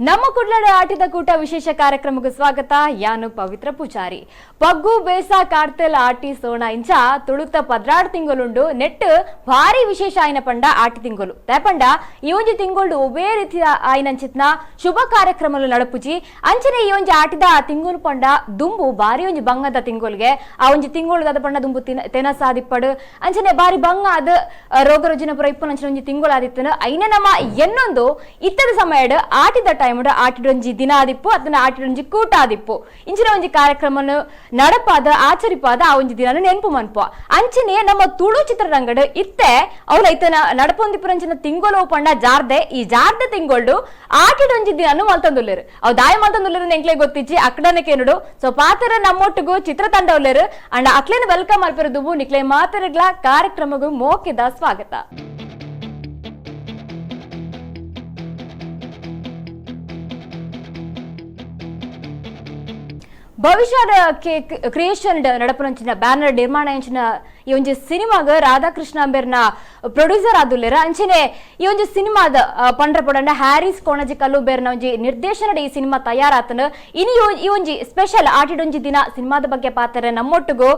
ನಮ್ಮ ಕುಡ್ಲಡ ಆಟದ ಕೂಟ ವಿಶೇಷ ಕಾರ್ಯಕ್ರಮಕ್ಕೆ ಸ್ವಾಗತ. ಯಾನು ಪವಿತ್ರ ಪೂಜಾರಿ. ಪಗ್ಗು ಬೇಸ ಕಾರ್ತೆಲ್ ಆಟಿ ಸೋಣ ಇಂಚ ತುಳುಕ್ತ 16 ತಿಂಗಳುಂಡು ನೆಟ್ ಭಾರಿ ವಿಶೇಷ ಆಯ್ನ ಪಂಡ ಆಟಿ ತಿಂಗಳು ತೇಪಂಡ ಈ ಒಂಜಿ ತಿಂಗಳು ಒಬ್ಬೇ ರೀತಿಯ ಆಯ್ನಂಚಿತ್ನ ಶುಭ ಕಾರ್ಯಕ್ರಮಲು ನಡಪುಜಿ ಅಂಚನೆ ಈ ಒಂಜಿ ಆಟಿದ ತಿಂಗಳು ಪಂಡ ದುಂಬು ಬಾರಿ ಒಂಜಿ ಬಂಗದ ತಿಂಗುಲ್ಗೆ ಆ ಒಂಜಿ ತಿಂಗಳು ಅದ ಪಂಡ ದುಂಬು ತೆನಸಾದಿಪ್ಪಡು ಅಂಚನೆ ಬಾರಿ ಬಂಗ ಅದ ರೋಗ ರುಜಿನ ಪುರ ಇಪ್ಪು ಅಂಚನೆ ಒಂಜಿ ತಿಂಗಳು ಆದಿತ್ತನು ಐನ ನಮ್ಮ ಎನ್ನೊಂದು ಇತ್ತದ ಸಮಯಡ್ ಆಟಿದ ಟೈಮ್ ಆಟಿಡೊಂಜಿ ದಿನ ಆದಿಪ್ಪು ಅದನ್ನ ಆಟಿಡೊಂಜಿ ಕೂಟ ಆದಿಪ್ಪು ಇಂಚಿನ ಒಂಜಿ ಕಾರ್ಯಕ್ರಮ ನಡಪಾದ ಆಚರಿಪಾದ ಆ ಒಂಜಿ ದಿನ ನೆನಪು ಮನ್ಪು ಅಂಚನೆ ನಮ್ಮ ತುಳು ಚಿತ್ರರಂಗಡ್ ಇತ್ತೆ ಅವ್ಲ ಐತನ ನಡಪೊಂದಿಪ್ಪುರಂಚಿನ ತಿಂಗಳು ಪಂಡ ಜಾರ್ದೆ ಈ ಜಾರ್ದೆ ತಿಂಗಳು ಆಟಿಡೊಂಜಿ ದಿನ ಮಲ್ತಂದುಲ್ಲೇರು ಅವ್ ದಾಯ ಮಲ್ತಂದುಲ್ಲೇರು ಎಂಕ್ಲೆ ಗೊತ್ತಿಚ್ಚಿ ಅಕ್ಕಡನೆ ಕೇನುಡು ಸೊ ಪಾತರ ನಮ್ಮೊಟ್ಟಿಗೂ ಚಿತ್ರತಂಡ ಉಲ್ಲೇರು ಅಂಡ್ ಅಕ್ಲೇನ ವೆಲ್ಕಮ್ ಅಲ್ಪಿರುದು ನಿಕ್ಲೆ ಮಾತರಗ್ಲ ಕಾರ್ಯಕ್ರಮಗೂ ಮೋಕಿದ ಸ್ವಾಗತ. ಭವಿಷ್ಯದ ಕ್ರಿಯೇಷನ್ ನಡಪುನಂಚಿನ ಬ್ಯಾನರ್ ನಿರ್ಮಾಣ ಎಂಚಿನ ಈ ಒಂಜಿ ಸಿನಿಮಾಗ ರಾಧಾಕೃಷ್ಣ ಅಂಬೇರ್ನ ಪ್ರೊಡ್ಯೂಸರ್ ಆದುಲ್ಲೇರ ಅಂಚನೆ ಈ ಒಂಜಿ ಸಿನಿಮಾದ ಪಂಡ್ರ ಪೊಡಂಡ ಹ್ಯಾರಿಸ್ ಕೋಣಜಿ ಕಲ್ಲುಬೇರ್ನ ಒಂಜಿ ನಿರ್ದೇಶನದ ಈ ಸಿನಿಮಾ ತಯಾರಾತನ ಇನಿ ಈ ಒಂಜಿ ಸ್ಪೆಷಲ್ ಆಟಿಡೊಂಜಿ ದಿನ ಸಿನಿಮಾದ ಬಗ್ಗೆ ಪಾತ್ರ ನಮ್ಮೊಟ್ಟಿಗೂ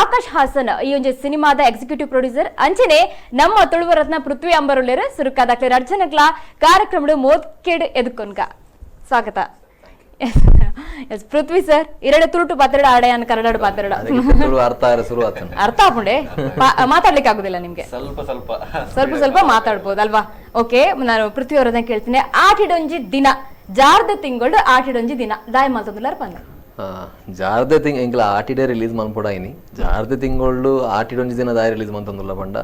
ಆಕಾಶ್ ಹಾಸನ್ ಈ ಒಂಜಿ ಸಿನಿಮಾದ ಎಕ್ಸಿಕ್ಯೂಟಿವ್ ಪ್ರೊಡ್ಯೂಸರ್ ಅಂಚನೆ ನಮ್ಮ ತುಳುವರತ್ನ ಪೃಥ್ವಿ ಅಂಬರುಳ್ಳೇರು ಸುರುಕಾದಾಕ್ಲೆ ಅರ್ಜನಕ್ಲ ಕಾರ್ಯಕ್ರಮಡು ಮೋದ್ಕೆಡ್ ಎದುಕೊನ್ಗ ಸ್ವಾಗತ. ಪೃಥ್ವಿ ಸರ್ ಇರಡೆ ತುಳುಟು ಪಾತ್ರಡ ಆಡೆ ಅನ್ ಕನ್ನಡ ಪಾತ್ರಡ ಅರ್ಥ ಆಪುಂಡೆ ಮಾತಾಡ್ಲಿಕ್ಕೆ ಆಗುದಿಲ್ಲ ನಿಮ್ಗೆ ಸ್ವಲ್ಪ ಮಾತಾಡ್ಬೋದಲ್ವಾ? ಓಕೆ, ನಾನು ಪೃಥ್ವಿ ಅವರನ್ನ ಕೇಳ್ತೀನಿ. ಆಟಿಡೊಂಜಿ ದಿನ ಜಾರ್ದ ತಿಂಗಳು ಆಟಿಡೊಂಜಿ ದಿನ ದಾಯ ಮಾತಾಡುಲ್ಲಾರ ಬಂದ ಜಾರ್ದೆ ತಿಂಗ್ ಎಂಕ್ಲ ಆಟಿಡೆ ರಿಲೀಸ್ ಮನ್ಪುಡ ಇನಿ ಜಾರ್ದೆ ತಿಂಗಳು ಆಟಿಡೊಂಜಿ ದಿನ ದಾಯ ರಿಲೀಸ್ ಮಂತಂದುಲ್ಲ ಬಂಡ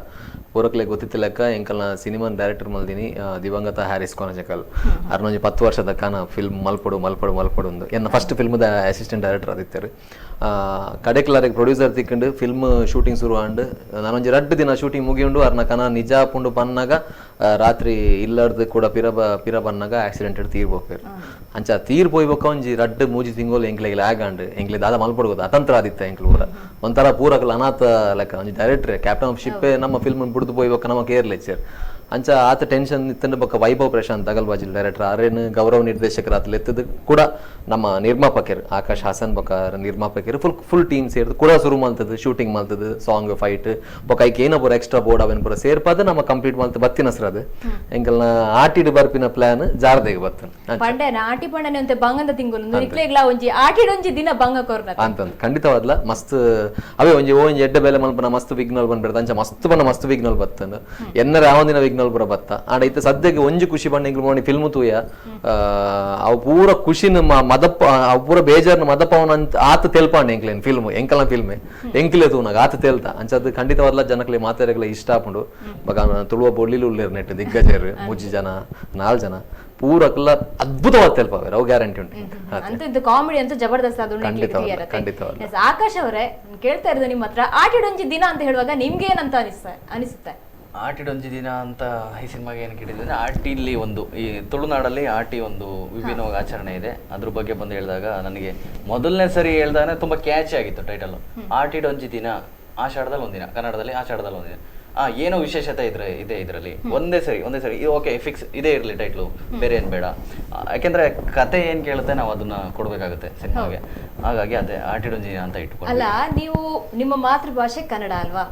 ಪೂರಕ್ಲೆ ಗೊತ್ತಿತ್ತಿಲ್ಲಕ್ಕ ಎಂಕಲ್ನ ಸಿನಿಮಾನ್ ಡೈರೆಕ್ಟರ್ ಮಲ್ದಿನಿ ದಿವಂಗತ ಹ್ಯಾರಿಸ್ ಕೋನಜಕಲ್ ಅರ್ನೊಂಜಿ 10 ವರ್ಷದ ಕಾನ ಫಿಲ್ಮ್ ಮಲ್ಪಡು ಒಂದು ಎನ್ನ ಫಸ್ಟ್ ಫಿಲ್ಮ್ದ ಅಸಿಸ್ಟೆಂಟ್ ಡೈರೆಕ್ಟರ್ ಆದಿತ್ತರು. ಕಡೆಕ್ಲಾರಿಗೆ ಪ್ರೊಡ್ಯೂಸರ್ ತಿಕ್ಕೊಂಡು ಫಿಲ್ಮ್ ಶೂಟಿಂಗ್ ಶುರು ಆಂಡ್ ನಾನೊಂಜಿ 2 ದಿನ ಶೂಟಿಂಗ್ ಮುಗಿಯುಂಡು ಅರ್ನ ಕನ ನಿಜ ಪುಂಡು ಪನ್ನಾಗ ರಾತ್ರಿ ಇಲ್ಲರ್ದು ಕೂಡ ಪಿರ ಬನ್ನಾಗ ಆಕ್ಸಿಡೆಂಟ್ ತೀರ್ ಬೋಪೇರು ಅಂಚ ತೀರ್ ಪೋಯ್ಬೇಕ ಒಂಜಿ 2-3 ತಿಂಗಳು ಎಂಕ್ಲೆಗೆ ಲ್ಯಾಗ್ ಆಂಡ್ ಎಂಕ್ಲೆ ದಾದ ಮಲ್ಪಡ್ಬೋದು ಅತಂತ್ರ ಆದಿತ್ತ ಎಂಕ್ಲು ಕೂಡ ಒಂಥರ ಪೂರಕ್ಲ ಅನಾಥ ಲೆಕ್ಕ ಒಂಜಿ ಡೈರೆಕ್ಟ್ರೆ ಕ್ಯಾಪ್ಟನ್ ಆಫ್ ಶಿಪ್ಪೇ ನಮ್ಮ ಫಿಲ್ಮ್ ಬಿಡ್ದು ಪೋಯ್ಬೇಕ ನಮ್ಮ ಕೇರ್ ಲೆಕ್ಚರ್ ಅಂಚ ಆತ ಟೆನ್ಷನ್ ಇತ್ತಂದ್ರೆ ಬೊಕ್ಕ ವೈಭವ್ ಪ್ರಶಾಂತ್ ತಗಲ್ಬಾಜಿಲ್ ಡೈರೆಕ್ಟರ್ ಆರೇನು ಗೌರವ ನಿರ್ದೇಶಕರ ಆತಲೆ ಎತ್ತದ ಕೂಡ ನಮ್ಮ ನಿರ್ಮಾಪಕರು ಆಕಾಶ್ ಹಾಸನ್ ಬೊಕ್ಕ ನಿರ್ಮಾಪಕರು ಫುಲ್ ಟೀಮ್ ಸೇರಿದು ಕೂಡ ಶುರು ಮಲ್ತದ ಶೂಟಿಂಗ್ ಮಲ್ತದ ಸಾಂಗ್ ಫೈಟ್ ಬೊಕ್ಕ ಐಕೆ ಏನೋ ಪೂರ ಎಕ್ಸ್ಟ್ರಾ ಬೋರ್ಡ್ ಅವನ್ ಪೂರ ಸೇರ್ಪಾದ ನಮ್ಮ ಕಂಪ್ಲೀಟ್ ಮಲ್ತ ಬತ್ತಿನ ಹೆಸರದು ಎಂಕಲ್ನ ಆಟಿಡ್ ಬರ್ಪಿನ ಪ್ಲಾನ್ ಜಾರ್ದೆಗೆ ಬರ್ತನ ಆಟಿ ಪಂಡನೆ ಅಂತ ಬಂಗದ ತಿಂಗಳು ಒಂಜಿ ಆಟಿಡೊಂಜಿ ದಿನ ಬಂಗ ಕೊರ್ನ ಅಂತ ಖಂಡಿತವಾದ್ಲ ಮಸ್ತ್ ಅವೇ ಒಂಜಿ ಎಡ್ಡ ಬೇಲೆ ಮಲ್ಪನ ಮಸ್ತ್ ವಿಘ್ನಲ್ ಬಂದ್ಬಿಡ್ತ ಅಂಚ ಮಸ್ತ್ ವಿಘ್ನಲ್ ಬತ್ತನ ಎನ್ನರ ಯಾವೊಂದಿನ ವಿಘ್ನಲ್ ಪುರ ಬತ್ತ ಆಡ ಇತ್ತ ಸದ್ಯಕ್ಕೆ ಒಂಜಿ ಖುಷಿ ಬಂಡ ಎಂಗ್ಲು ನೋಡಿ ಫಿಲ್ಮ್ ತೂಯ ಅವು ಪೂರ ಖುಷಿನ ಮದಪ್ಪ ಅವು ಪೂರ ಬೇಜಾರ್ನ ಮದಪ್ಪವನ ಆತ ತೆಲ್ಪಾಂಡ ಎಂಕ್ಲೇನ್ ಫಿಲ್ಮ್ ಎಂಕಲ್ನ ಫಿಲ್ಮೆ ಎಂಕ್ಲೆ ತೂನಾಗ ಆತ ತೇಲ್ತ ಅಂಚದ ಖಂಡಿತವಾದ್ಲ ಜನಕ್ಲೆ ಮಾತಾಡಕ್ಲೆ ಇಷ್ಟ ಆಪುಂಡು ಬಗ ತುಳುವ ಬೊಳ್ಳಿಲು ಉಳ್ಳೇರು ನೆಟ್ ದಿಗ್ಗಜರು 3 ಜನ 4 ಜನ ಪೂರಕ್ಲ ಅದ್ಭುತವಾದ ತೆಲ್ಪಾವೇರು ಅವು ಗ್ಯಾರಂಟಿ ಉಂಟು. ಕಾಮಿಡಿ ಅಂತ ಜಬರ್ದಸ್ತ್ ಅದು. ಆಕಾಶ್ ಅವರೇ ಕೇಳ್ತಾ ಇರೋದು ನಿಮ್ಮ ಹತ್ರ ಆಟಿಡೊಂಜಿ ದಿನ ಅಂತ ಹೇಳುವಾಗ ನಿಮ್ಗೆ ಏನಂತ ಅನಿಸುತ್ತೆ? ಆಟಿಡೊಂಜಿ ದಿನ ಅಂತ ಈ ಸಿನಿಮಾಗೆ ಏನು ಕೇಳಿದ್ರೆ ಆಟಿಲಿ ಒಂದು ಈ ತುಳುನಾಡಲ್ಲಿ ಆಟಿ ಒಂದು ವಿಭಿನ್ನವಾಗಿ ಆಚರಣೆ ಇದೆ. ಅದ್ರ ಬಗ್ಗೆ ಬಂದು ಹೇಳಿದಾಗ ನನಗೆ ಮೊದಲನೇ ಸರಿ ಹೇಳ್ದಾನೆ ತುಂಬಾ ಕ್ಯಾಚಿ ಆಗಿತ್ತು ಟೈಟಲ್. ಆಟಿಡೊಂಜಿ ದಿನ ಆಷಾಢದಲ್ಲಿ ಒಂದಿನ, ಕನ್ನಡದಲ್ಲಿ ಆಷಾಢದಲ್ಲಿ ಒಂದಿನ. ಏನೋ ವಿಶೇಷತೆ ಇದೆ ಇದರಲ್ಲಿ. ಒಂದೇ ಸರಿ ಓಕೆ ಫಿಕ್ಸ್ ಇದೇ ಇರಲಿ ಟೈಟ್ಲು, ಬೇರೆ ಏನ್ ಬೇಡ. ಯಾಕೆಂದ್ರೆ ಕತೆ ಏನ್ ಕೇಳುತ್ತೆ ನಾವು ಅದನ್ನ ಕೊಡ್ಬೇಕಾಗುತ್ತೆ ಸಿನಿಮಾಗೆ. ಹಾಗಾಗಿ ಅದೇ ಆಟಿಡೊಂಜಿ ದಿನ ಅಂತ ಇಟ್ಕೊಂಡು. ಅಲ್ಲ, ನೀವು ನಿಮ್ಮ ಮಾತೃಭಾಷೆ ಕನ್ನಡ ಅಲ್ವಾ,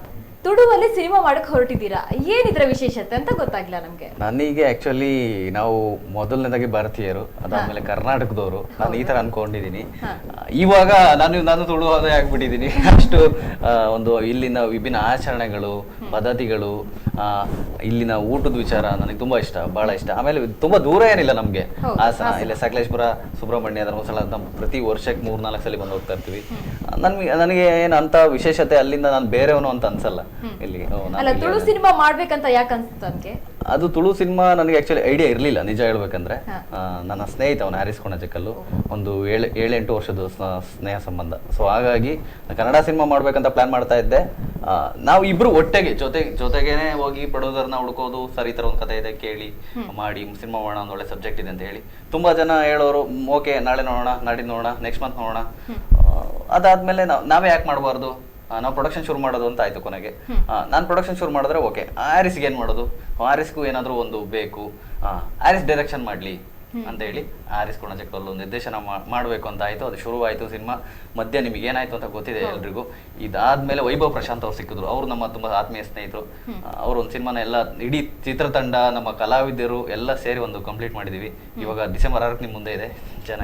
ತುಳುವಲ್ಲಿ ಸಿನಿಮಾ ಮಾಡಕ್ ಹೊರಟಿದ್ದೀರಾ, ಏನಿದ್ರ ವಿಶೇಷತೆ ಅಂತ ಗೊತ್ತಾಗ್ಲಿಲ್ಲ ನಮ್ಗೆ. ನನಗೆ ಆಕ್ಚುಲಿ ನಾವು ಮೊದಲನೇದಾಗಿ ಭಾರತೀಯರು, ಅದಾದ್ಮೇಲೆ ಕರ್ನಾಟಕದವರು, ನಾನು ಈ ತರ ಅನ್ಕೊಂಡಿದೀನಿ. ಇವಾಗ ನಾನು ತುಳುವಾದೇ ಆಗ್ಬಿಟ್ಟಿದೀನಿ. ಅಷ್ಟು ಒಂದು ಇಲ್ಲಿನ ವಿಭಿನ್ನ ಆಚರಣೆಗಳು, ಪದ್ಧತಿಗಳು, ಇಲ್ಲಿನ ಊಟದ ವಿಚಾರ ನನಗೆ ತುಂಬಾ ಇಷ್ಟ, ಬಹಳ ಇಷ್ಟ. ಆಮೇಲೆ ತುಂಬಾ ದೂರ ಏನಿಲ್ಲ ನಮ್ಗೆ ಹಾಸನ, ಇಲ್ಲ ಸಕಲೇಶ್ಪುರ, ಸುಬ್ರಹ್ಮಣ್ಯ, ಧರ್ಮಸ್ಥಳ ಅಂತ ಪ್ರತಿ ವರ್ಷಕ್ಕೆ 3-4 ಸಲ ಬಂದು ಹೋಗ್ತಾ ಇರ್ತೀವಿ. ನನಗೆ ಏನ್ ಅಂತ ವಿಶೇಷತೆ ಅಲ್ಲಿಂದ ನಾನು ಬೇರೆಯವನು ಅಂತ ಅನ್ಸಲ್ಲ. ಇಲ್ಲಿ ತುಳು ಸಿನಿಮಾ ಮಾಡ್ಬೇಕಂತ ಯಾಕೆ ಅನ್ಸುತ್ತೆ ನಮ್ಗೆ? ಅದು ತುಳು ಸಿನಿಮಾ ನನಗೆ ಆಕ್ಚುಲಿ ಐಡಿಯಾ ಇರ್ಲಿಲ್ಲ, ನಿಜ ಹೇಳ್ಬೇಕಂದ್ರೆ. ನನ್ನ ಸ್ನೇಹಿತ ಅವನು ಹ್ಯಾರಿಸ್ ಕೋನಜಕಲ್ಲು, ಒಂದು 7-8 ವರ್ಷದ ಸ್ನೇಹ ಸಂಬಂಧ. ಸೊ ಹಾಗಾಗಿ ಕನ್ನಡ ಸಿನಿಮಾ ಮಾಡ್ಬೇಕಂತ ಪ್ಲಾನ್ ಮಾಡ್ತಾ ಇದ್ದೆ. ನಾವು ಇಬ್ರು ಒಟ್ಟಿಗೆ ಜೊತೆಗೇನೆ ಹೋಗಿ ಪ್ರೊಡ್ಯೂಸರ್ನ ಹುಡ್ಕೋದು, ಸರ್ ಈ ತರ ಒಂದು ಕಥೆ ಇದೆ ಕೇಳಿ ಮಾಡಿ ಸಿನಿಮಾ ಮಾಡೋಣ, ಒಂದು ಒಳ್ಳೆ ಸಬ್ಜೆಕ್ಟ್ ಇದೆ ಅಂತ ಹೇಳಿ ತುಂಬಾ ಜನ ಹೇಳೋರು. ಓಕೆ, ನಾಳೆ ನೋಡೋಣ, ನಾಡಿದ್ದು ನೋಡೋಣ, ನೆಕ್ಸ್ಟ್ ಮಂತ್ ನೋಡೋಣ. ಅದಾದ್ಮೇಲೆ ನಾವೇ ಯಾಕೆ ಮಾಡಬಾರ್ದು, ನಾವು ಪ್ರೊಡಕ್ಷನ್ ಶುರು ಮಾಡೋದು ಅಂತ ಆಯ್ತು ಕೊನೆಗೆ. ನಾನು ಪ್ರೊಡಕ್ಷನ್ ಶುರು ಮಾಡಿದ್ರೆ ಓಕೆ, ಆರಿಸ್ಗೆ ಏನ್ ಮಾಡೋದು, ಆರಿಸ್ಗೂ ಏನಾದ್ರು ಒಂದು ಬೇಕು, ಆರಿಸ್ ಡೈರೆಕ್ಷನ್ ಮಾಡ್ಲಿ, ಅಂತ ಹೇಳಿ ಹ್ಯಾರಿಸ್ ಕೋಣಚೆಕಲ್ಲು ನಿರ್ದೇಶನ ಮಾಡಬೇಕು ಅಂತ ಆಯ್ತು. ಅದು ಶುರುವಾಯಿತು ಸಿನಿಮಾ. ಮಧ್ಯ ನಿಮಗೆ ಏನಾಯ್ತು ಅಂತ ಗೊತ್ತಿದೆ ಎಲ್ರಿಗೂ. ಇದಾದ್ಮೇಲೆ ವೈಭವ್ ಪ್ರಶಾಂತ್ ಅವ್ರು ಸಿಕ್ಕಿದ್ರು. ಅವರು ನಮ್ಮ ತುಂಬಾ ಆತ್ಮೀಯ ಸ್ನೇಹಿತರು. ಅವರು ಒಂದು ಸಿನಿಮಾನ ಎಲ್ಲ ಇಡೀ ಚಿತ್ರತಂಡ ನಮ್ಮ ಕಲಾವಿದರು ಎಲ್ಲ ಸೇರಿ ಒಂದು ಕಂಪ್ಲೀಟ್ ಮಾಡಿದೀವಿ. ಇವಾಗ ಡಿಸೆಂಬರ್ 6ಕ್ಕೆ ನಿಮ್ಮ ಮುಂದೆ ಇದೆ.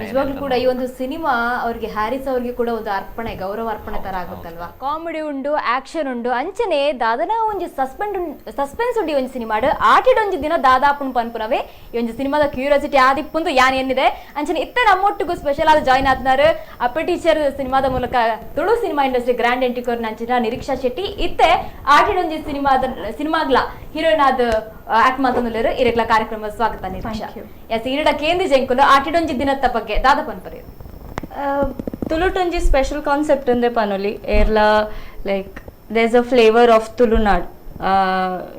ನಿಜವಾಗ್ಲೂ ಕೂಡ ಈ ಒಂದು ಸಿನಿಮಾ ಅವ್ರಿಗೆ ಹ್ಯಾರಿಸ್ ಅವ್ರಿಗೆ ಕೂಡ ಒಂದು ಅರ್ಪಣೆ, ಗೌರವ ಅರ್ಪಣೆ ತರ ಆಗುತ್ತಲ್ವಾ. ಕಾಮಿಡಿ ಉಂಡು, ಆಕ್ಷನ್ ಉಂಡು, ಅಂಚನೆ ದಾದನ ಒಂಜಿ ಸಸ್ಪೆನ್ಸ್ ಉಂಡು ಈ ಒಂದು ಸಿನಿಮಾ. ಆಟಿಡ್ ಒಂಜಿ ದಿನ ದಾದಾಪುನ್ ಪನ್ಪುನವೇ ಈ ಒಂದು ಸಿನಿಮಾದ ಕ್ಯೂರಿಯಾಸಿಟಿ ಆದಿಪ್ಪುಂದು ಯಾನ್ ಏನಿದೆ ಅಂಚನೆ ಇತ್ತೆ ನಮ್ಮೊಟ್ಟಿಗೂ ಸ್ಪೆಷಲ್ ಆದ ಜಾಯ್ನ್ ಆದ್ನಾರು ಅಪ್ಪ ಟೀಚರ್ ಸಿನಿಮಾದ ಮೂಲಕ ತುಳು ಸಿನಿಮಾ ಇಂಡಸ್ಟ್ರಿ ಗ್ರ್ಯಾಂಡ್ ಎಂಟ್ರಿಕೋರ್ ನಂಚಿನ ನಿರೀಕ್ಷಾ ಶೆಟ್ಟಿ ಇತ್ತೆ ಆಟಿಡ್ ಒಂಜಿ ಸಿನಿಮಾಗ್ಲ ಹೀರೋಯಿನ್ ಆದ ಆಕ್ಟ್ ಮಾತಂದುಲ್ಲೇರು ಇರೆಗ್ಲ ಕಾರ್ಯಕ್ರಮ ಸ್ವಾಗತ ನಿರೀಕ್ಷಾ. ಎಸ್ ಈರಡ ಕೇಂದ್ರ ಜಂಕುಲು ಆಟಿಡೊಂಜಿ ದಿನದ ಬಗ್ಗೆ ದಾದ ಪನ್ಪರೆ ತುಳುಟೊಂಜಿ ಸ್ಪೆಷಲ್ ಕಾನ್ಸೆಪ್ಟ್ ಅಂದ್ರೆ ಪನೊಲಿ ಏರ್ಲ like there is a flavour of Tulunad.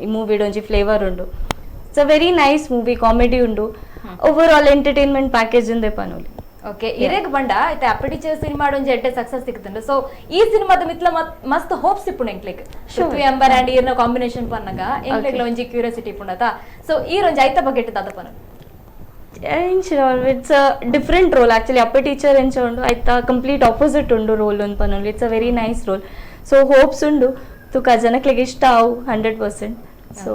ಈ ಮೂವಿಡೊಂಜಿ ಫ್ಲೇವರ್ ಉಂಡು. It's a very nice movie, comedy ಉಂಡು, ಓವರ್ ಆಲ್ ಎಂಟರ್ಟೈನ್ಮೆಂಟ್ ಪ್ಯಾಕೇಜ್ ಇಂದೆ ಪನೊಲಿ. ಓಕೆ ಇರೆಗ್ ಬಂಡ ಐತೆ ಅಪ್ಪ ಟೀಚರ್ ಸಿನಿಮಾ ಒಂಜಿ ಎಡ್ಡೆ ಸಕ್ಸಸ್ ಸಿಕ್ತಂಡು. ಸೊ ಈ ಸಿನಿಮಾದ ಮಿತ್ಲ ಮಸ್ತ್ ಹೋಪ್ಸ್ ಇಪ್ಪುಂಡು ಎಂಕ್ಲೆಗ್ ಶೃತಿ ಅಂಬರ್ ಅಂಡ್ ಈರ್ನ ಕಾಂಬಿನೇಷನ್ ಪನ್ನಗ ಎಂಕ್ಲೆಗ್ಲ ಒಂಜಿ ಕ್ಯೂರಿಯಾಸಿಟಿ ಇಪ್ಪುಂಡತ. ಸೊ ಈ ಒಂಜಿ ಐತ ಬಗ್ಗೆ ದಾದ ಪನ it's a different role actually. Appa teacher ಎಂಚ ಉಂಡು ಐತ ಕಂಪ್ಲೀಟ್ ಆಪೋಸಿಟ್ ಉಂಡು ರೋಲ್ ಒಂದು ಪನೊಲಿ. It's a very nice role. So hopes ಉಂಡು ತುಕ ಜನಕ್ಲೆಗ್ ಇಷ್ಟ ಆವು 100%. ಸೊ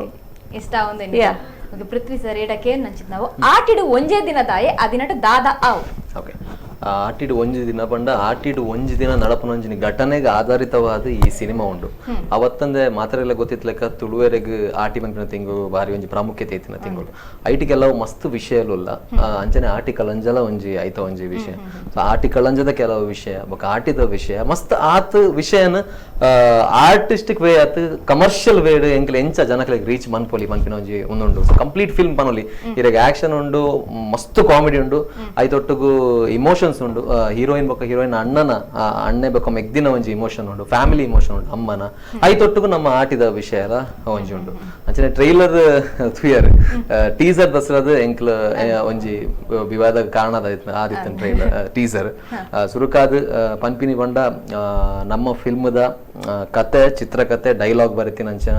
ಇಷ್ಟ ಆವಂದೇನಿ. ಓಕೆ ಪೃಥ್ವಿ ಸರ್ ಏಡಕ್ಕೆ ನಂಚಿದ್ ನಾವು ಆಟಿಡು ಒಂಜೇ ದಿನದಾಯೆ ಅದಿನಟ ದಾದ ಆವು. ಓಕೆ ಆಟಿಡು ಒಂಜಿ ದಿನ ಪಂಡ ಆಟಿಡು ಒಂಜಿ ದಿನ ನಡಪನೊಂಜಿನ ಘಟನೆಗೆ ಆಧಾರಿತವಾದ ಈ ಸಿನಿಮಾ ಉಂಡು. ಅವತ್ತಂದೆ ಮಾತ್ರ ಗೊತ್ತಿತ್ಲೆಕ್ಕ ತುಳುವೆರೆಗ್ ಆಟಿ ಮನ್ಪಿನ ತಿಂಗು ಬಾರಿ ಒಂಜಿ ಪ್ರಾಮುಖ್ಯತೆ ಐತಿನ ತಿಂಗಳು. ಐಟಿಗೆಲ್ಲವು ಮಸ್ತ್ ವಿಷಯಲುಲ್ಲ ಅಂಚನೆ ಆಟಿ ಕಳಂಜಲ ಒಂಜಿ ಐತ ಒಂಜಿ ವಿಷಯ. ಸೊ ಆಟಿ ಕಳಂಜದ ಕೆಲವು ವಿಷಯ ಬೊಕ ಆಟಿದ ವಿಷಯ ಮಸ್ತ್ ಆತ್ ವಿಷಯನ ಆರ್ಟಿಸ್ಟಿಕ್ ವೇ ಆತ್ ಕಮರ್ಷಿಯಲ್ ವೇಡ್ ಎಂಕ್ಲೆ ಎಂಚ ಜನಕ್ಲೆಗ್ ರೀಚ್ ಮನ್ಪೊಲಿ ಮನ್ಪಿನ ಒಂಜಿ ಒಂದುಂಡು. ಸೊ ಕಂಪ್ಲೀಟ್ ಫಿಲ್ಮ್ ಪನೊಲಿ ಇರೆಗ್ ಆಕ್ಷನ್ ಉಂಡು, ಮಸ್ತ್ ಕಾಮಿಡಿ ಉಂಡು, ಐತೊಟ್ಟುಗು ಇಮೋಷನ್ಸ್ ಉಂಡು. ಹೀರೋಯಿನ್ ಬೊಕ್ಕ ಹೀರೋಯಿನ್ ಅಣ್ಣೆ ಬೊಕ್ಕ ಮೆಗ್ದಿನ ಒಂಜಿ ಇಮೋಷನ್ ಉಂಡು, ಫ್ಯಾಮಿಲಿ ಇಮೋಷನ್ ಉಂಡು ಅಮ್ಮನ. ಐತೊಟ್ಟುಗು ನಮ್ಮ ಆಟಿದ ವಿಷಯ ಎಲ್ಲ ಒಂಜಿ ಉಂಡು. ಅಂಚನೆ ಟ್ರೈಲರ್ ತುಯರ್ ಟೀಸರ್ ದಸರಾದ ಎಂಕ್ಲ ಒಂಜಿ ವಿವಾದ ಕಾರಣ ಆದಿತ್ತನ್ ಟ್ರೈಲರ್ ಟೀಸರ್ ಸುರುಕಾದ ಪನ್ಪಿನಿ ಬಂಡ ನಮ್ಮ ಫಿಲ್ಮ್ದ ಕತೆ ಚಿತ್ರಕತೆ ಡೈಲಾಗ್ ಬರೀತೀನಿ ಅಂಚನ